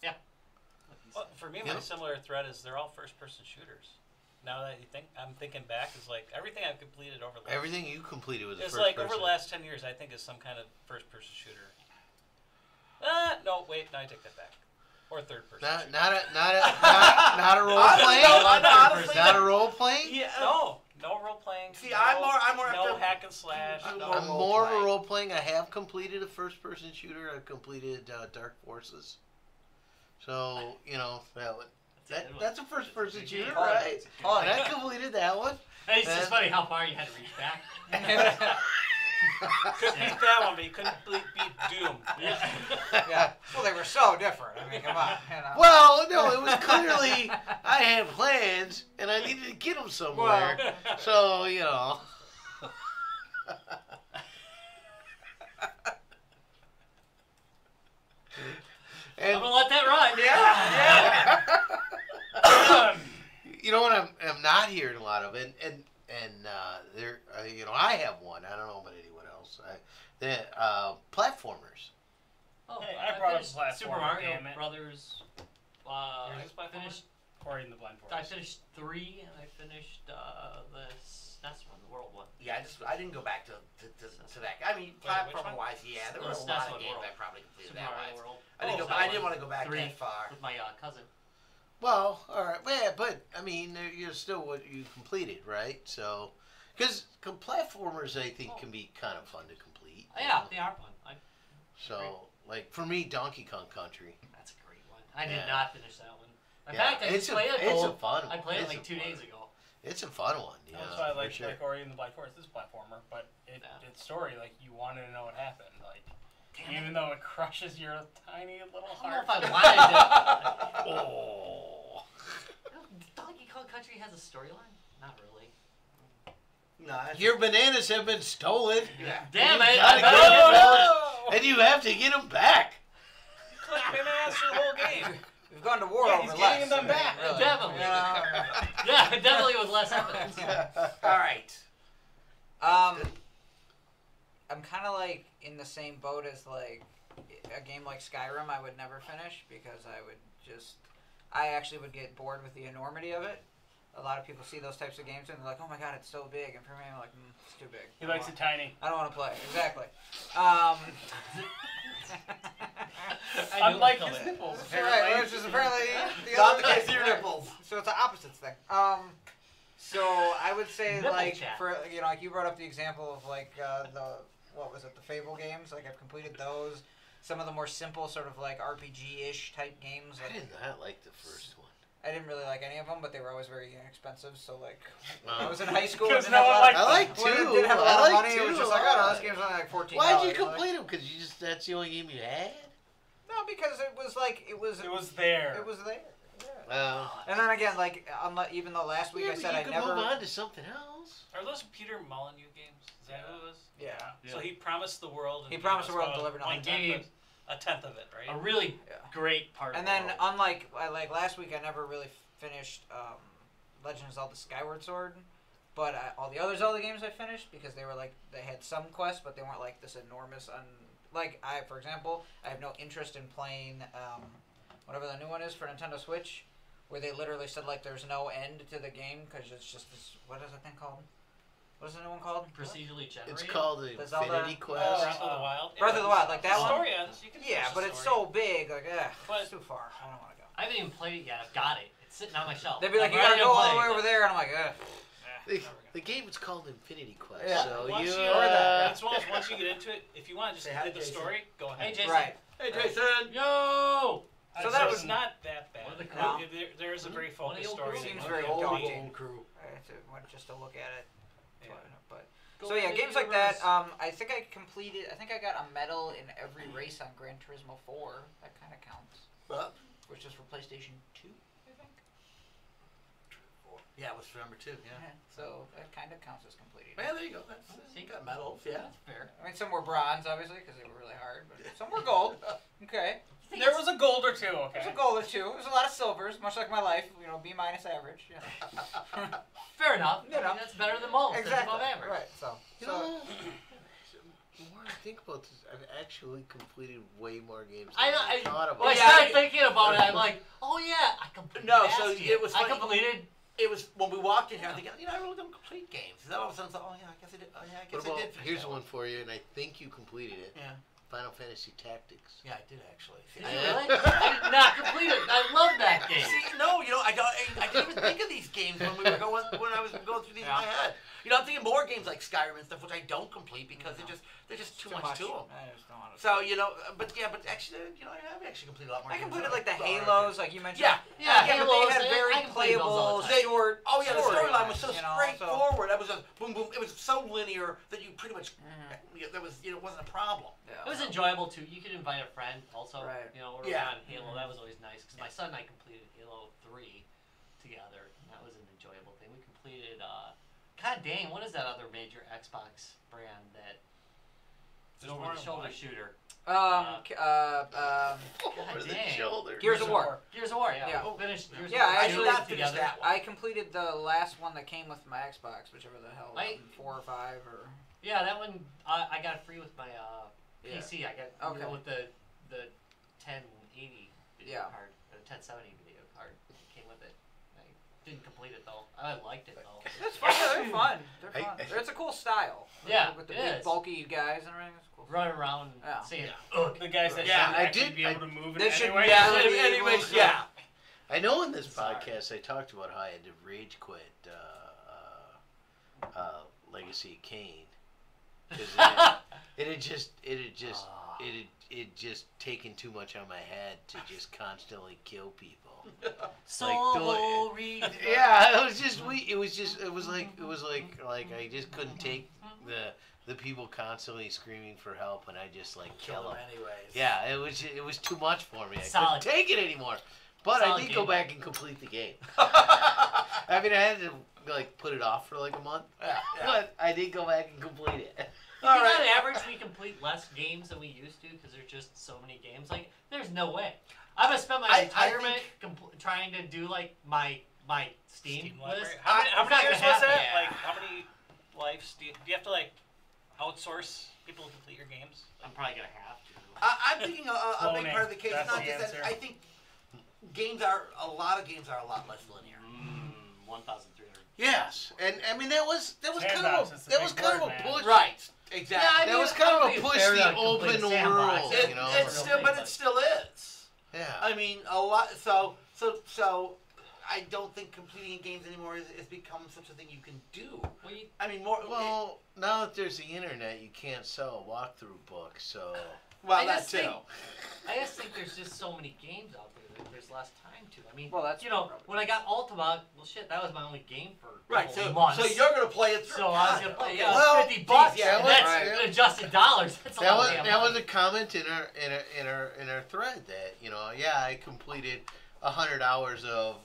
Yeah. Well, for me, my similar thread is they're all first-person shooters. Now that I'm thinking back, is like everything I've completed over the Everything you completed was it's first like person. over the last 10 years, I think is some kind of first-person shooter. No, wait, no, I take that back. Or third-person. Not a role playing. Not a role playing. Yeah. No role playing. See, I'm more no after hack and slash. I'm more of a role playing. I have completed a first person shooter. I've completed Dark Forces. So that's a first person shooter, right? Oh, And I completed that one. It's just funny how far you had to reach back. Couldn't beat that one, but you couldn't beat Doom. Yeah. Well, they were so different. I mean, come on. Well, no, it was clearly I had plans and I needed to get them somewhere. So I'm gonna let that run. Yeah. You know what? I'm not hearing a lot of it, and there, I have one. I don't know about anyone else. Platformers. Oh, Hey, I brought up finished platformer, Super Mario damn it. Brothers. Yours is platformer? Finished. Ori and the Blind Forest. I finished 3, and I finished the SNES one, the World one. Yeah, I didn't go back to that. I mean, Wait, which platform one? wise, yeah, there were a That's lot of what games World. I probably completed Super that Mario wise. World. I didn't want to go back 3 that far. with my cousin. Well, all right. Yeah, but I mean, you're still what you completed, right? So, because platformers, I think, can be kind of fun to complete. Yeah, they are fun. So, like for me, Donkey Kong Country. That's a great one. I did Yeah. not finish that one. In Yeah, fact, I it's just played it. it's a fun one. I played it It's like a 2 fun days one. ago. It's a fun one. Yeah, That's why I like for sure. like Ori and the Blind Forest. This platformer, but its story, like you wanted to know what happened, like even though it crushes your tiny little I don't know heart. if I wanted to. Oh. Donkey Kong Country has a storyline? Not really. No, that's Your bananas have been stolen. yeah. Damn You it! gotta I get better them get back, and you have to get them back. Click bananas for the whole game. We've gone to war Yeah, over he's less. getting them back. Really. Definitely. Yeah, definitely with less evidence. All right. I'm kind of like in the same boat as like a game like Skyrim. I would never finish because I actually would get bored with the enormity of it. A lot of people see those types of games and they're like, "Oh my god, it's so big," and for me, I'm like, "It's too big." He likes it tiny. I don't want to play. Exactly. Unlike his nipples, Right, apparently. which is apparently the Not other the case of your nipples. So it's the opposites thing. So I would say Nipple like chat. for like you brought up the example of like the Fable games. Like I've completed those. Some of the more simple sort of like RPG-ish type games. I Like did not like the first one. I didn't really like any of them, but they were always very inexpensive. So like Wow. I was in high school. Because and no didn't one have a lot- liked I like when two. I didn't have a I lot of like money. It two was a just like, oh no, lot. this game's only like $14. Why'd you Like, complete them? Because that's the only game you had. no, because it was like it was there. it was there. Yeah. Well, And then again, like even though last week yeah, I but said you I could never. move on to something else. Are those Peter Molyneux games? Is that who it was? Yeah. So he promised the world. And He promised the world and us delivered nothing. a tenth of it, right? A really Yeah. great part And of then, the world. unlike like last week, I never really finished Legend of Zelda: Skyward Sword, but all the other Zelda games I finished because they were like they had some quests, but they weren't like this enormous. Like for example, I have no interest in playing whatever the new one is for Nintendo Switch, where they literally said like there's no end to the game because it's just this. What is that thing called? What is the new one called? Procedurally generated. It's called the The Zelda- Infinity Breath Quest. of the Wild. Breath of the Wild, like that The one? story ends. You can Yeah, finish but the it's story. so big. Like, But- it's too far. I don't want to go. I haven't even played it yet. I've got it. It's sitting on my shelf. They'd be like, I'm you gotta ready to go all play the way it. over there, and I'm like, ugh. The game is called Infinity Quest. Yeah. So Once you. you, that. once you get into it, if you want to just Say hi, complete the Jason. story, go Hey, ahead. Jason. Right. Hey, Jason. Yo! So So that it's was- not that bad. One of the crew. There is a very One of the focused old story. crew. that Seems you very have to daunting. beat. Old crew. I have to just to look at it. Yeah. But Go so yeah, to the games like that. universe. I think I completed. I think I got a medal in every race on Gran Turismo 4. That kind of counts, Well, which is for PlayStation 2, I think. yeah, it was for number 2. Yeah. So that kind of counts as completing. Well, there you go. That's See? got medals. Yeah. That's fair. I mean, some were bronze, obviously, because they were really hard, but some were gold. Okay. There was a gold or two, There's okay? a gold or two. There's a lot of silvers, much like my life. B minus average. Yeah. Fair enough. You know. That's better than most. That's Exactly. above average. Right. So. You So. know, the more I think about this, I've actually completed way more games I than know. I thought about. When I Yeah, started I- thinking about it, I'm like, oh yeah, I completed. No, so Bastion. it was I funny. completed. It was when we walked in here. I'm thinking, I really don't complete games. And then all of a sudden, I thought, oh yeah, I guess I did. Oh yeah, I What guess I about, did. finish here's that one for you, and I think you completed it. Yeah. Final Fantasy Tactics. Yeah, I did actually. See, Did you really? I did not complete it. I love that game. See, no, I didn't even think of these games when we were when I was going through these in my head. I'm thinking more games like Skyrim and stuff, which I don't complete because they're just too much to them. I just don't want to. So but actually, I have actually completed a lot more. I games completed than like the I thought I Halos, did. like you mentioned. Yeah. Yeah, but Halos, they had I very can play those all playable, the time. short. Oh yeah, the storyline was so storylines, straightforward. That was just boom, boom. It was so linear that you pretty much there was wasn't a problem. It was enjoyable too. You could invite a friend also. Right. We're Yeah. on Halo. That was always nice because my son and I completed Halo 3 together, and that was an enjoyable thing. We completed. God dang, what is that other major Xbox brand that? There's Over more the than shoulder one. shooter. Over dang. the shoulder. Gears of War. Gears of War. Yeah. Yeah. We finished Gears Yeah, of War. I I actually did not finish together. that one. I completed the last one that came with my Xbox, whichever the hell, I- 4 or 5 or. Yeah, that one I got it free with my Yeah. PC. I got Okay. with the 1080 video Yeah. card, or the 1070 video card. It came with it. I didn't complete it though. I liked it though. It's fun. They're fun. They're I- fun. It's a cool style. Yeah, with the it big is. bulky guys and everything. It's cool. Running around Yeah. saying, The guys that Yeah, shouldn't I actually did- be able to move it They should- anyway. yeah. Anyways, yeah. I know in this Sorry. podcast I talked about how I had to rage quit Legacy of Kain because it had just taken too much on my head to just constantly kill people. Soul read. Yeah, it was like I just couldn't take the people constantly screaming for help, and I just like Kill kill them them. anyways. Yeah, it was too much for me. I Solid. couldn't take it anymore. But I Solid did go game. back and complete the game. I mean, I had to like put it off for like a month, Yeah. but I did go back and complete it. You think on average we complete less games than we used to because there's just so many games? Like, there's no way. I'm gonna spend my I retirement trying to do like my Steam library. list. How I'm many not years gonna was have that? it. Like, how many lives do you have to like outsource people to complete your games? I'm probably gonna have to. I'm thinking a big Cloning. part of the case. That's Not the just that. answer. I think a lot of games are a lot less linear. 1,300. Yes, and I mean that was Sandbox is the big word, man. push. Right. Exactly. Yeah, I That mean, was kind of a it's push fair the to complete open a sandbox. world, It, you know. it's still, but it still is. Yeah. I mean, a lot. So I don't think completing games anymore is become such a thing you can do. Well, you- I mean, more. Well, now that there's the internet, you can't sell a walkthrough book, so. Well, I that just too. think- I just think there's just so many games out there that there's less time to. I mean, Well, that's you know, probably when I got Ultima, well, shit, that was my only game for a Right. couple So months. you're gonna play it through. So I was gonna play, Okay. yeah, Well, $50, geez, yeah, and well, that's right. adjusted dollars. That's a That lot was of damn that was money. a comment in our thread that yeah, I completed 100 hours of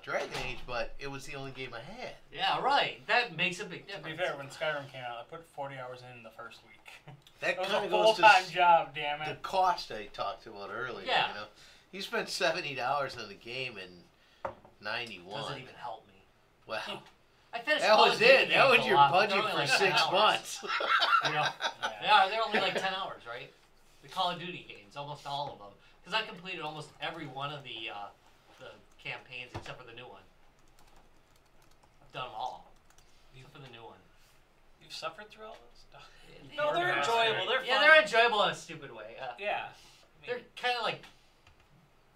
Dragon Age, but it was the only game I had. Yeah, right. That makes a big To difference. be fair, when Skyrim came out, I put 40 hours in the first week. That It was kind a of goes to full-time job, damn the it. cost I talked about earlier. Yeah. You know, you spent $70 on the game in '91. Doesn't even help me. Wow, I finished that Call was of Duty it. That games was a your lot, but budget they're only for like 10 6 hours. months. You know, they're only like 10 hours, right? The Call of Duty games, almost all of them. Because I completed almost every one of the campaigns except for the new one. I've done them all, except for the new one. You've suffered through all this stuff. Yeah, No, they're enjoyable. They're fun. Yeah, they're enjoyable in a stupid way. Yeah. They're kind of like,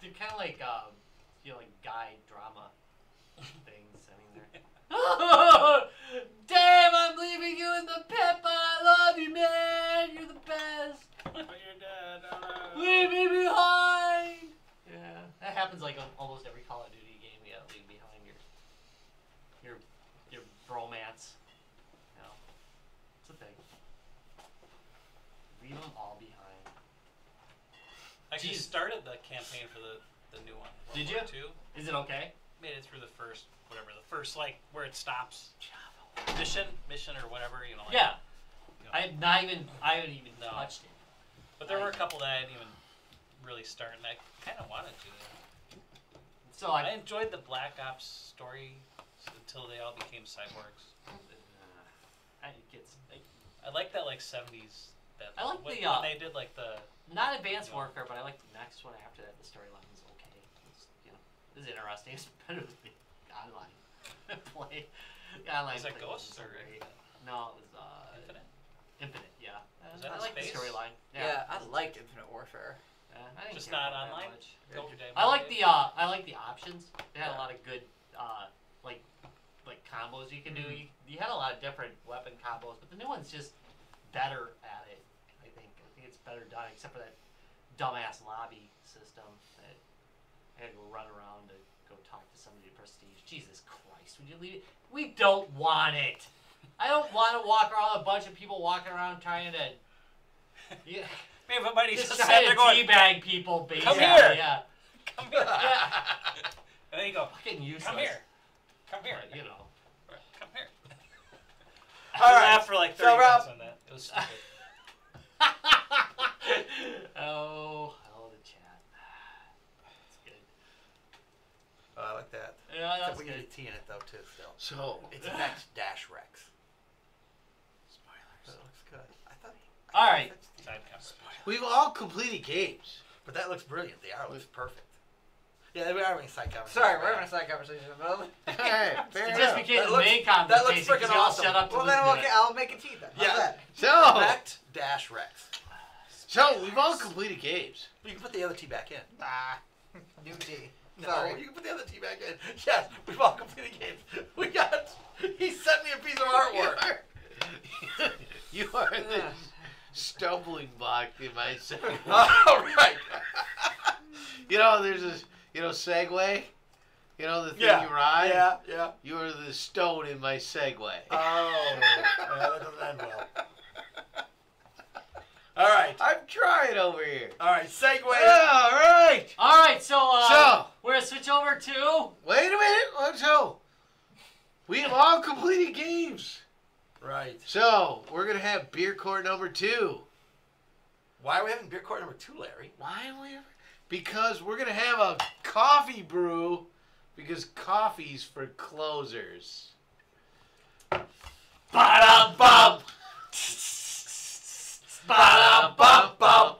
like guide drama things. I mean, they're. Damn, I'm leaving you in the pit, but I love you, man. You're the best. But you're dead. Oh, no. Leave me behind. Yeah, that happens like on almost every Call of Duty game. You gotta leave behind your bromance. You know, it's a thing. Leave them all behind. I actually Jeez. started the campaign for the new one. Did World you? War II. Is it okay? Made it through the first like where it stops. Mission or whatever, you know. Like, Yeah. you know. I haven't even No. touched it. But there were a couple that I didn't even really start, and I kind of wanted to. So I enjoyed the Black Ops story until they all became cyborgs. I like that like 70s. I like when they did like the. not Advanced No. Warfare, but I like the next one after that. The storyline was okay. It's interesting. It's better than the online play. The online Was that play Ghosts wasn't so or great. No, it was Infinite? Infinite. Yeah. Was that I in like the space? storyline. Yeah, I liked Infinite Warfare. I didn't Just care not about that online? much. Go your day I like by the options. They had a Yeah. lot of good like combos you can do. You had a lot of different weapon combos, but the new one's just better at it. I think it's better done, except for that dumbass lobby system that I had to go run around to go talk to somebody at Prestige. Jesus Christ, would you leave it? We don't want it. I don't want to walk around a bunch of people walking around trying to. Yeah. Maybe somebody Just just sat trying there to going, teabag people, basically. Come here. Yeah. "Come here." Yeah. And then you go, Fucking useless. "Come here, come here, But, you know. come here." All I right. laughed for like 30 So, Rob- minutes on that. It was stupid. oh, the chat. That's good. Oh, I like that. Yeah, Except that's we need good. a T in it though too. Still, So it's Next Dash Rex. That looks good. I thought. All right. Side comment. we've all completed games. But that looks brilliant. The art looks perfect. Yeah, we are having a side conversation. Sorry, we're having a side conversation in the middle. of it. Hey, fair It just enough. became That the looks- main that looks conversation because freaking we all awesome. shut up to Well, listen then to it. I'll make a tea then. How's Yeah. that? So, Next Dash Rex. so we've all completed games. You can put the other T back in. Ah, new tea. No, Sorry. you can put the other T back in. Yes, we've all completed games. We got. He sent me a piece of artwork. You are the stumbling block in my second. All right. You know, there's this Segway. The thing Yeah. you ride. Yeah. You are the stone in my Segway. Oh, that doesn't end well. All right. I'm trying over here. All right. Segue. All right. All right, so So- we're gonna switch over to. Wait a minute. So we have all completed games. Right. So we're gonna have beer court number 2. Why are we having beer court number 2, Larry? Why are we? Because we're gonna have a coffee brew. Because coffee's for closers. Ba-dum-bum. Ba-dum-bum-bum.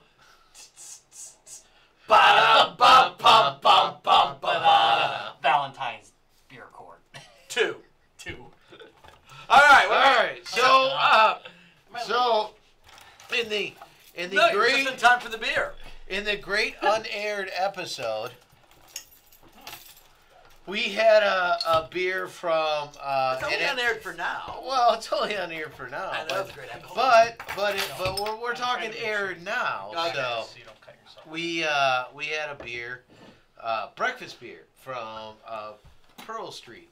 Ba-dum-bum-bum-bum-bum. Valentine's beer court. 2. 2. All right. All right. So in the No, you're great just in time for the beer. in the great unaired episode, we had a beer from. It's only unaired for now. Well, it's only on air for now. I know, that's a great episode. But we're talking aired now. Okay. So So you don't cut yourself. we had a beer, breakfast beer from Pearl Street.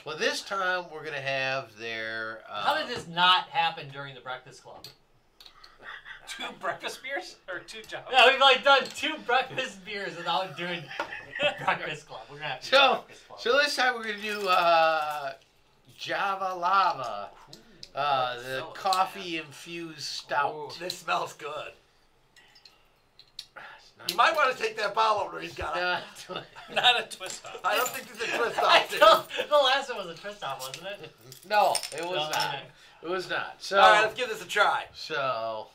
Well, this time we're gonna have their. How did this not happen during the Breakfast Club? 2 breakfast beers or 2 jobs? Yeah, we've done 2 breakfast beers without doing Breakfast Club. We're gonna have to do Breakfast Club. So this time we're gonna do Java Lava, the so coffee infused stout. Ooh. This smells good. It's not- You might want to take that bottle over. He's got it. Not a twist up. I don't think there's a twist I off. don't- the last one was a twist off, wasn't it? No, it was No, not. okay. It was not. So, All right, let's give this a try. so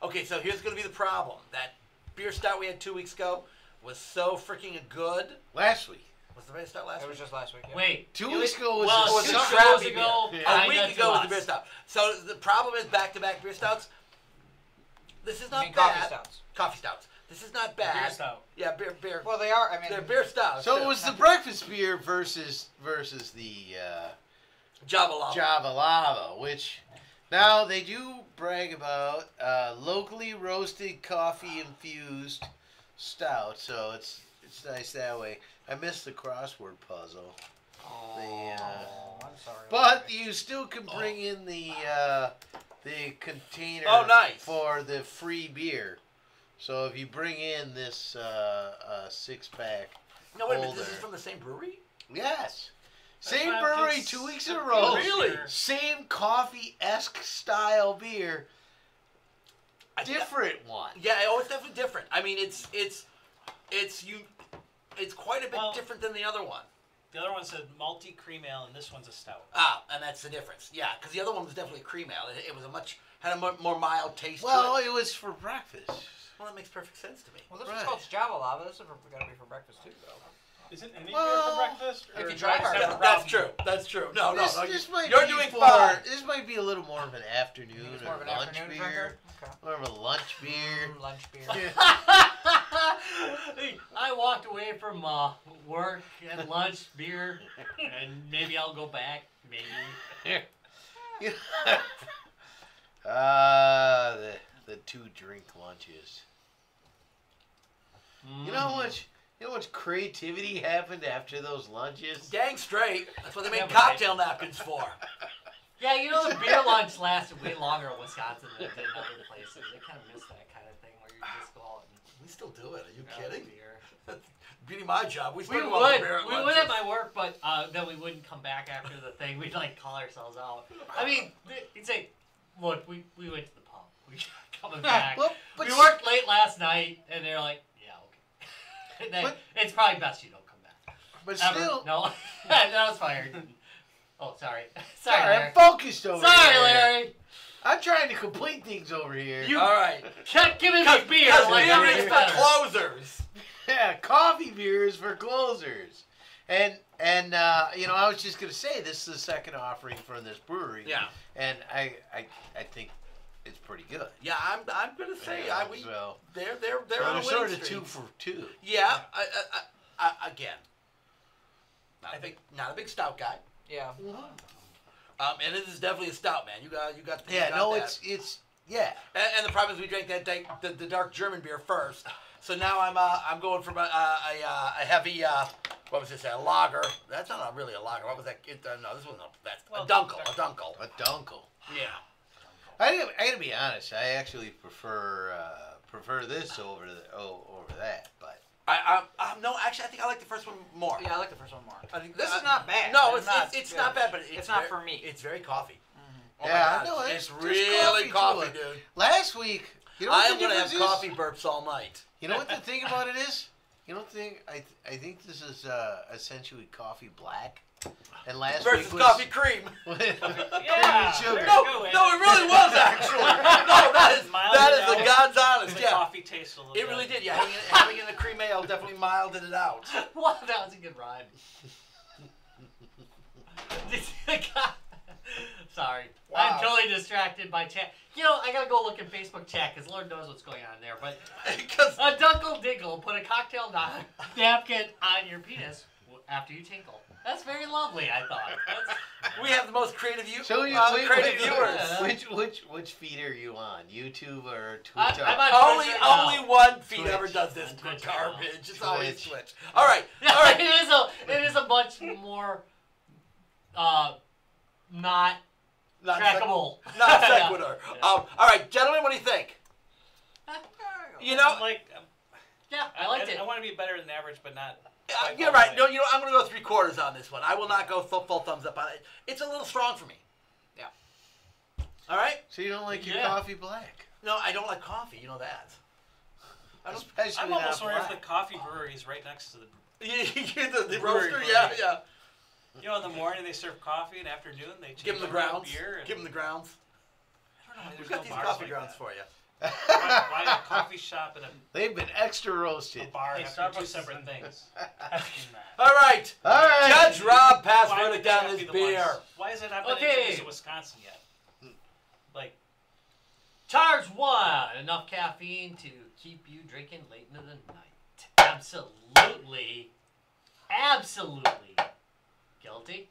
Okay, so here's going to be the problem. That beer stout we had 2 weeks ago was so freaking good. last week, Was the beer stout last It was week? just last week. Yeah. Wait. 2 it weeks ago was well, the was two a summer- shows crappy ago. beer. A kinda week to ago was us. the beer stout. So the problem is back-to-back beer stouts. This is I not mean, bad. coffee stouts. Coffee stouts. This is not Beer bad. stout. Yeah, beer. Well, they are. I mean, They're beer stouts. So it was the breakfast beer versus the Java Lava. Java Lava, which now they do brag about locally roasted coffee infused stout. So it's nice that way. I missed the crossword puzzle. oh, I'm sorry. But you still can bring in the container Oh, nice. for the free beer. So if you bring in this 6-pack, No, wait a minute. This is Older. from the same brewery? yes, That's same why I'm brewery just- 2 weeks in a row. Really? Same coffee-esque style beer, I- different one. Yeah, oh, it's definitely different. I mean, it's quite a bit Well- different than the other one. The other one said malty cream ale, and this one's a stout. Ah, and that's the difference. Yeah, because the other one was definitely cream ale. It was had a more mild taste Well, to it. it was for breakfast. Well, that makes perfect sense to me. Well, this Right. one's called Java Lava. This is got to be for breakfast too, though. Isn't any Well, beer for breakfast? if Or you try hard. except Yeah, for that's Ralphie? true. That's true. No, This might you're be doing for, fine. This might be a little more of an afternoon It's or more of an lunch afternoon beer. drinker. Okay. More of a lunch beer. Lunch beer. I walked away from work and lunch, beer, and maybe I'll go back. Maybe. The 2 drink lunches. You know how much creativity happened after those lunches? Dang straight. That's what they Yeah, make but cocktail napkins for. Yeah, the beer lunch lasted way longer in Wisconsin than it did in other places. I kind of miss that kind of thing where you just go out and We still do it. Are you grab a kidding? beer. Beating my job. We We still would. go out for beer at We would lunches. at my work, but then we wouldn't come back after the thing. We'd call ourselves out. I mean, you'd say, "Look, we went to the pub. We coming back. Well, but we worked late last night," and they're like, "Yeah, okay." And then, But- it's probably best you don't come back. But Ever. still, No, that was fired. Oh, sorry. Sorry, I'm Larry. focused over Sorry, here. Larry. I'm trying to complete things over here. All right. Give me the beer. Because like beer I is did for better. closers. Yeah, coffee beers for closers. And I was just gonna say this is the second offering from this brewery. Yeah. And I think it's pretty good. Yeah, I'm gonna say So they're on a sort winning of streak. 2 for 2. Yeah. Again. Not a big stout guy. Yeah. And this is definitely a stout, man. You got. Yeah, you got no, that. it's yeah. And the problem is we drank the dark German beer first, so now I'm going from a heavy what was this, a lager? That's not really a lager. What was that? No, this wasn't. That's a dunkel. A dunkel. A dunkel. Yeah. I gotta be honest. I actually prefer this over that, but. No, actually, I think I like the first one more. Yeah, I like the first one more. I think This is not bad. No, It's it's good. not bad, but It's not for me. It's very coffee. Mm-hmm. Oh Yeah, my no, God, it's it's just really coffee coffee, to it. dude. Last week, you know I what am the gonna have difference coffee is? burps all night. You know what the thing about it is? You don't think I think this is essentially coffee black, and last Versus week was coffee cream. Yeah, sugar. there No, you go, no, it really was actually. No, that is the God's honest. The Yeah, coffee tasted a little it bit. really did. Yeah, having it in the cream ale definitely milded it out. Wow, that was a good rhyme. Sorry. I'm Wow. totally distracted by chat. You know, I gotta go look in Facebook chat because Lord knows what's going on there. But Because a dunkle diggle, put a cocktail napkin on your penis after you tinkle. That's very lovely, I thought. we have the most creative So creative viewers. which feed are you on? YouTube or I'm Twitter? on Only Twitch right now. one feed Twitch. ever does this On Twitch garbage. right It's always Twitch. Twitch. All right, Yeah, all right. it is a much more not Not trackable. Not sequitur. Yeah. All right, gentlemen, what do you think? You know, I'm like, Yeah, I liked it. I want to be better than average, but not. quite you're all the right. way. No, I'm going to go 3/4 on this one. I will not go full thumbs up on it. It's a little strong for me. Yeah. All right. So you don't like your Yeah. coffee black? No, I don't like coffee. You know that. I don't. Especially I'm almost not wondering if black. the coffee brewery is right next to the. the Brewery, roaster. Yeah, brewery. yeah. You know, in the morning they serve coffee, in the afternoon they change Give them the over to grounds. beer. And, Give them the grounds. I don't know why We've there's got no these bars coffee like grounds that. for you. Why a coffee shop and They've been extra a roasted. bar Hey, have to be two Starbucks separate is- things? All right. All right. Judge Rob passed Why would verdict they on have to this be the beer. ones- Why is it not been Okay. introduced to Wisconsin yet? Like, Charge 1. Enough caffeine to keep you drinking late into the night. Absolutely. Absolutely. Guilty.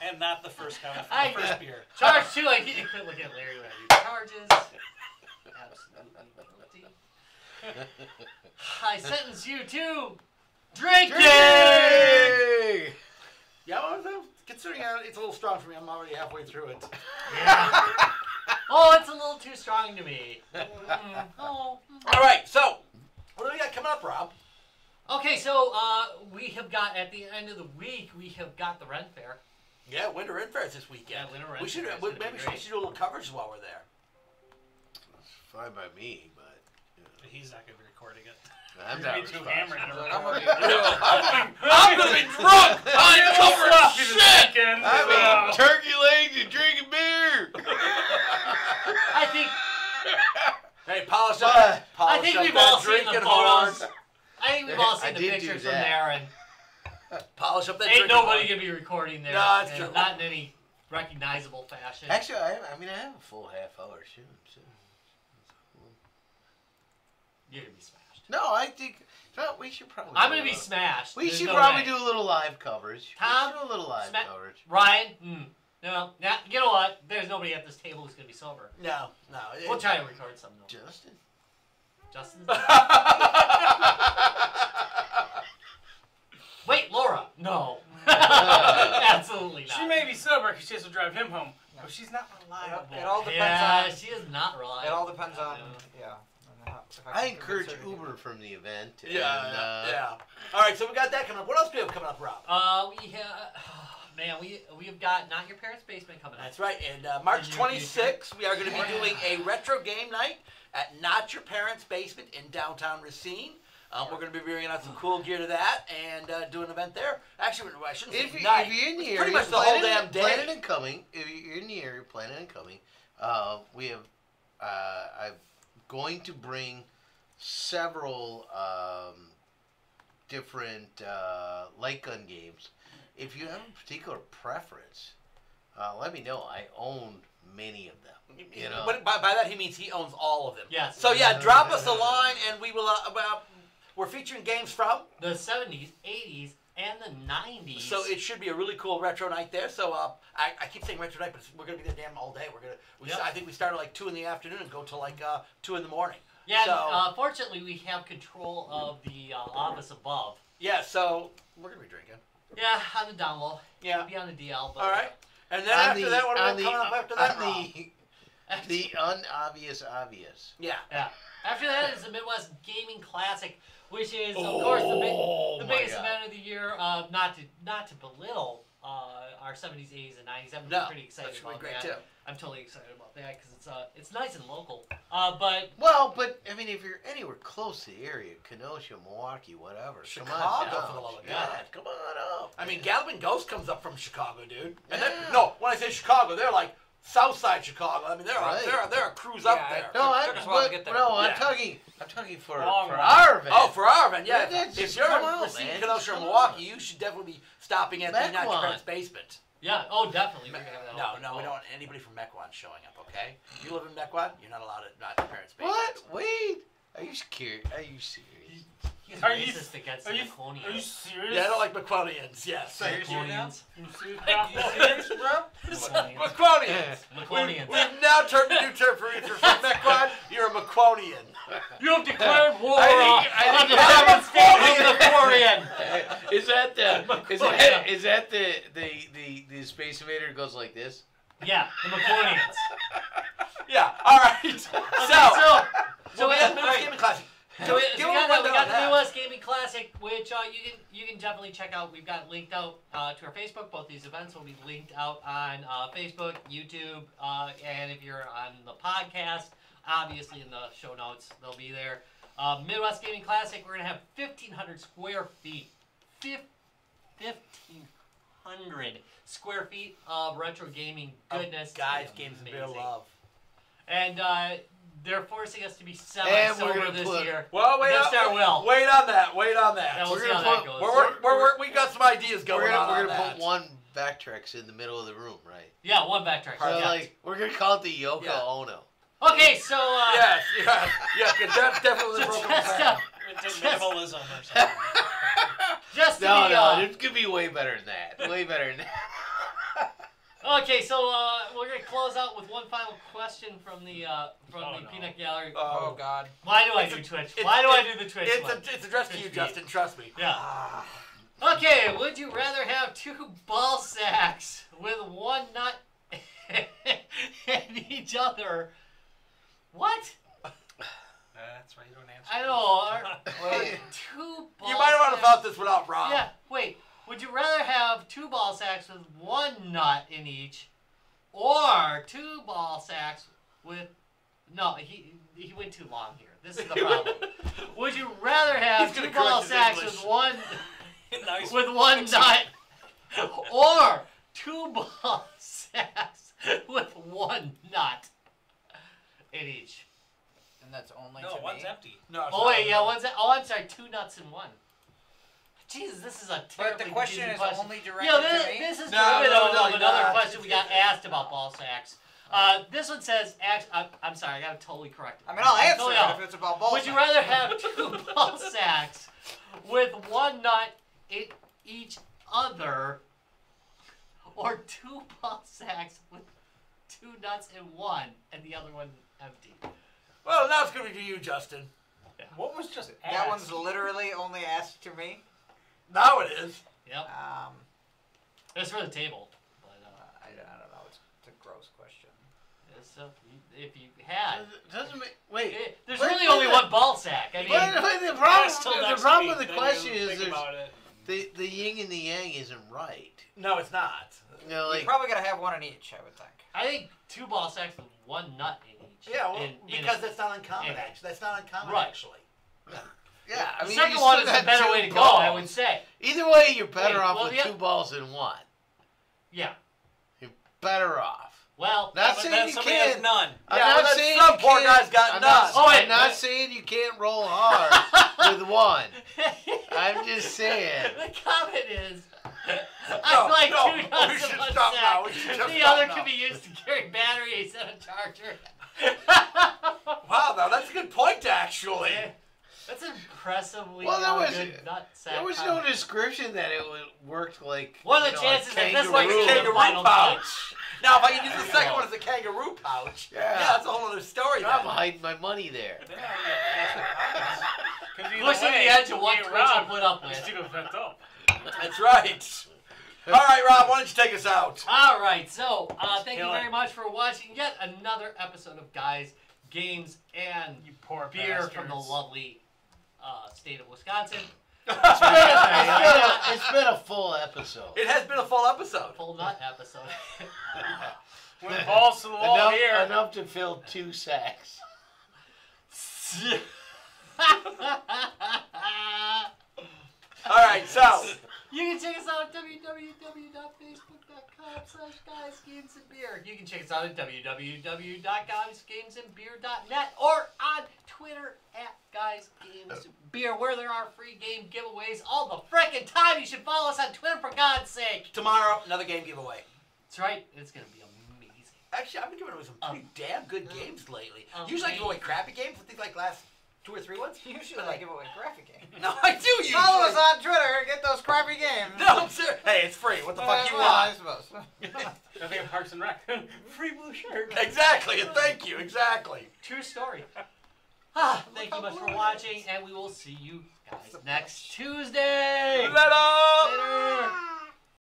and not the first comment from I- the first beer. Charge 2. I can't look at Larry when I do charges. Absolutely guilty. I sentence you to drinking. Yay! Yeah, well, considering it's a little strong for me, I'm already halfway through it. Yeah. Oh, it's a little too strong to me. Oh. All right, so what do we got coming up, Rob? Okay, so we have got at the end of the week we have got the Ren Fair. Yeah, Winter Inn Fair is this weekend. Yeah, Winter Inn We should Fair is gonna be maybe we great. should do a little coverage while we're there. It's fine by me, but But he's not going to be recording it. I'm You're not gonna be too hammered. responsible. I'm gonna be drunk. I'm covered in shit. I'm eating turkey legs and drinking beer. I think Hey, polish up. But Polish I think up we've that all seen the drinking photos. horn. I think we've all I seen the did do pictures from that. there, and Polish up that ain't drinking nobody horn. gonna be recording there. No, that's and true. not in any recognizable fashion. actually, I have a full half hour soon. So. You're gonna be smashed. No, I think we should probably. I'm do gonna a be little- smashed. We There's should no probably way. do a little live coverage. Tom, We should do a little live sma- coverage. Ryan. No, you know what? There's nobody at this table who's gonna be sober. No. We'll try to record some though. Justin. Justin. Wait, Laura. No. Absolutely not. She may be sober because she has to drive him home, but she's not reliable. It all depends Yeah, on. she is not reliable. It all depends on. Yeah. on how- if I can encourage consider it. Uber from the event. And, Yeah. All right, so we got that coming up. What else do we have coming up, Rob? We have, man, we have got Not Your Parents' Basement coming up. That's right. And March In your 26th, we are going to be doing a retro game night at Not Your Parents' Basement in downtown Racine. We're going to be bringing out some cool gear to that and do an event there. Actually, I shouldn't say If night. you're in the It's area, pretty much the whole damn day. planning and coming. If you're in the area, planning and coming, we have. I'm going to bring several different light gun games. If you have a particular preference, let me know. I own many of them. You know. But by that he means he owns all of them. Yes. So yeah, drop us a line and we will. We're featuring games from. The 70s, 80s, and the 90s. So it should be a really cool retro night there. So I keep saying retro night, but we're gonna be there damn all day. Yep. I think we start at like 2 in the afternoon and go till like 2 in the morning. Yeah, So fortunately we have control of the office above. yeah, so we're gonna be drinking. Yeah, on the down low. Yeah. Be on the DL. But, All right. And then after that, what are we coming up after that? Rob? The unobvious obvious. Yeah. Yeah. After that is the Midwest Gaming Classic, which is of course the biggest event of the year. Not to belittle our 70s, 80s, and 90s. I'm pretty excited that's about great that. too. I'm totally excited about that because it's nice and local. But I mean, if you're anywhere close to the area, Kenosha, Milwaukee, whatever, Chicago, come on down. for the love of God, God. come on up. I mean, Galloping Ghost comes up from Chicago, dude. And Yeah. no, when I say Chicago, they're like Southside Chicago. I mean, there Right. are crews up Yeah, there. No, Took us a while to get there. I'm Yeah. talking for Long run. our event. Oh, for our event, yeah. That's If just you're come in on, Racine, man. Kenosha, Just or come Milwaukee, on. you should definitely be stopping at the Not Your Mequon. Parents' Basement. yeah, oh definitely. We're gonna have that No, open. no, we don't want anybody from Mequon showing up, okay? You live in Mequon, you're not allowed at Not Your Parents' Basement. What? Wait. Are you scared? Are you serious? He's Are you- racist against Are the you Maconians. serious? Yeah, I don't like Mequonians, yes. Serious right now? Maconians. You serious, bro? Maconians. Mequonians! Maconians. We've now turned a new term for you. If you're from Mequon, you're a Mequonian. You have declared war I think on the I'm seventh state Maconian. of Macorian. Is that is that the Space Invader that goes like this? Yeah, the Maconians. Yeah, alright. So we we have have Midwest Gaming Classic. So we Give them a got rundown of the that. Midwest Gaming Classic, which you can definitely check out. We've got linked out to our Facebook. Both these events will be linked out on Facebook, YouTube, and if you're on the podcast, obviously in the show notes, they'll be there. Midwest Gaming Classic, we're going to have 1,500 square feet. 1,500 square feet of retro gaming goodness. Guys, It's games, and amazing. beer love. And they're forcing us to be And we're semi-sober gonna this put- year. Well, wait Against our will. Wait on that. Wait on Yeah, that. we'll We're see gonna how that put- goes. We got some ideas going We're on. gonna that. put one Vectrex in the middle of the room, right? Yeah, one backtrack. So Yeah. like we're gonna call it the Yoko Yeah. Ono. Okay, so Yes, yeah, 'cause that's definitely broken just, plan. It's minimalism or something. just to No, be, no, it could be way better than that. Way better than that. okay, so we're gonna close out with one final question from the Peanut Gallery. Oh God. Why do I It's do a- Twitch? it's- Why do I do the Twitch one? It's addressed to you, Twitch Justin. Trust me. Yeah. Okay, would you rather have two ball sacks with one nut in each other? What? That's why you don't answer. I know. Wait. Two ball You might not have sacks. thought this without Rob. Yeah, wait. Would you rather have two ball sacks with one nut in each, or two ball sacks with? No, he went too long here. This is the problem. Would you rather have He's gonna two ball correct his sacks English. with one Nice. with one nut, or two ball sacks with one nut in each? And that's only No, to one's me. empty. No. it's Oh not. wait, yeah, one's oh I'm sorry, two nuts in one. Jesus, this is a But terribly the question confusing is question. only directed Yeah, to me. this is No, derivative no, of another no. question we got asked about ball sacks. This one says, I'm sorry, I got to totally correct it. I mean, I'll answer Totally it off. if it's about ball Would you sacks. rather have two ball sacks with one nut in each other, or two ball sacks with two nuts in one and the other one empty? Well, now it's gonna be to you, Justin. What was just That asked? one's literally only asked to me. Now it is. Yep, it's for the table. But I don't know. It's a gross question. if you had, Doesn't make wait. there's Wait, really wait, only wait. one ball sack. I mean, But the Yeah, problem, still the next problem week, with the then question you is think there's about it. the yin and the yang isn't right. No, it's not. You know, You're like probably gonna have one in each, I would think. I think two ball sacks with one nut in each. Yeah, well, in because it. that's not uncommon. in- Actually, that's not uncommon. Right. Actually. yeah. I The mean, second you one still is the got better two way to go, balls. I would say. Either way, you're better Wait, off well, with yeah. two balls than one. Yeah. You're better off. Well, Not But saying then you somebody has can't. none. I'm Yeah, not well, then saying some you poor can't- guy's got I'm none. not, Oh, wait, I'm not but- saying you can't roll hard with one. I'm just saying. the comment is, No, I like no, two we nuts in should one stop sack. now. We should just The stop other now. could be used to carry battery A7 charger. Wow, now that's a good point, actually. That's impressively Well, there was- good nutsack. There was no description that it worked like. What are the you know, chances a that this kangaroo. might be the Kangaroo final pouch. touch? Now, if I can use the second one as a kangaroo pouch, Yeah. that's a whole other story. I'm Then. hiding my money there. Then I have to Pushing the edge of what Twitch will put up with. Still fed up. That's right. All right, Rob, why don't you take us out? All right, so thank you kill very it. much for watching yet another episode of Guys, Games, and You poor Beer from the bastards. lovely state of Wisconsin. It's been a full episode. It has been a full episode. Full nut episode. With balls to the wall Enough, here. enough to fill 2 sacks. All right, so You can check us out at www.facebook.com/guysgamesandbeer. You can check us out at www.guysgamesandbeer.net or on Twitter at guysgamesbeer, where there are free game giveaways all the frickin' time. You should follow us on Twitter for God's sake. tomorrow, another game giveaway. That's right. It's gonna be amazing. Actually, I've been giving away some pretty damn good games lately. Usually I give away crappy games. I think like last 2 or 3 ones. Usually I give away graphic games. No, I do usually. Follow us on Twitter and get those crappy games. No, I'm serious. Hey, it's free. What the fuck you Well, I want? suppose. I think of Parks and Rec. Free blue shirt. Exactly, and thank you. Exactly. True story. Thank you much for watching, and we will see you guys next Tuesday. Let us.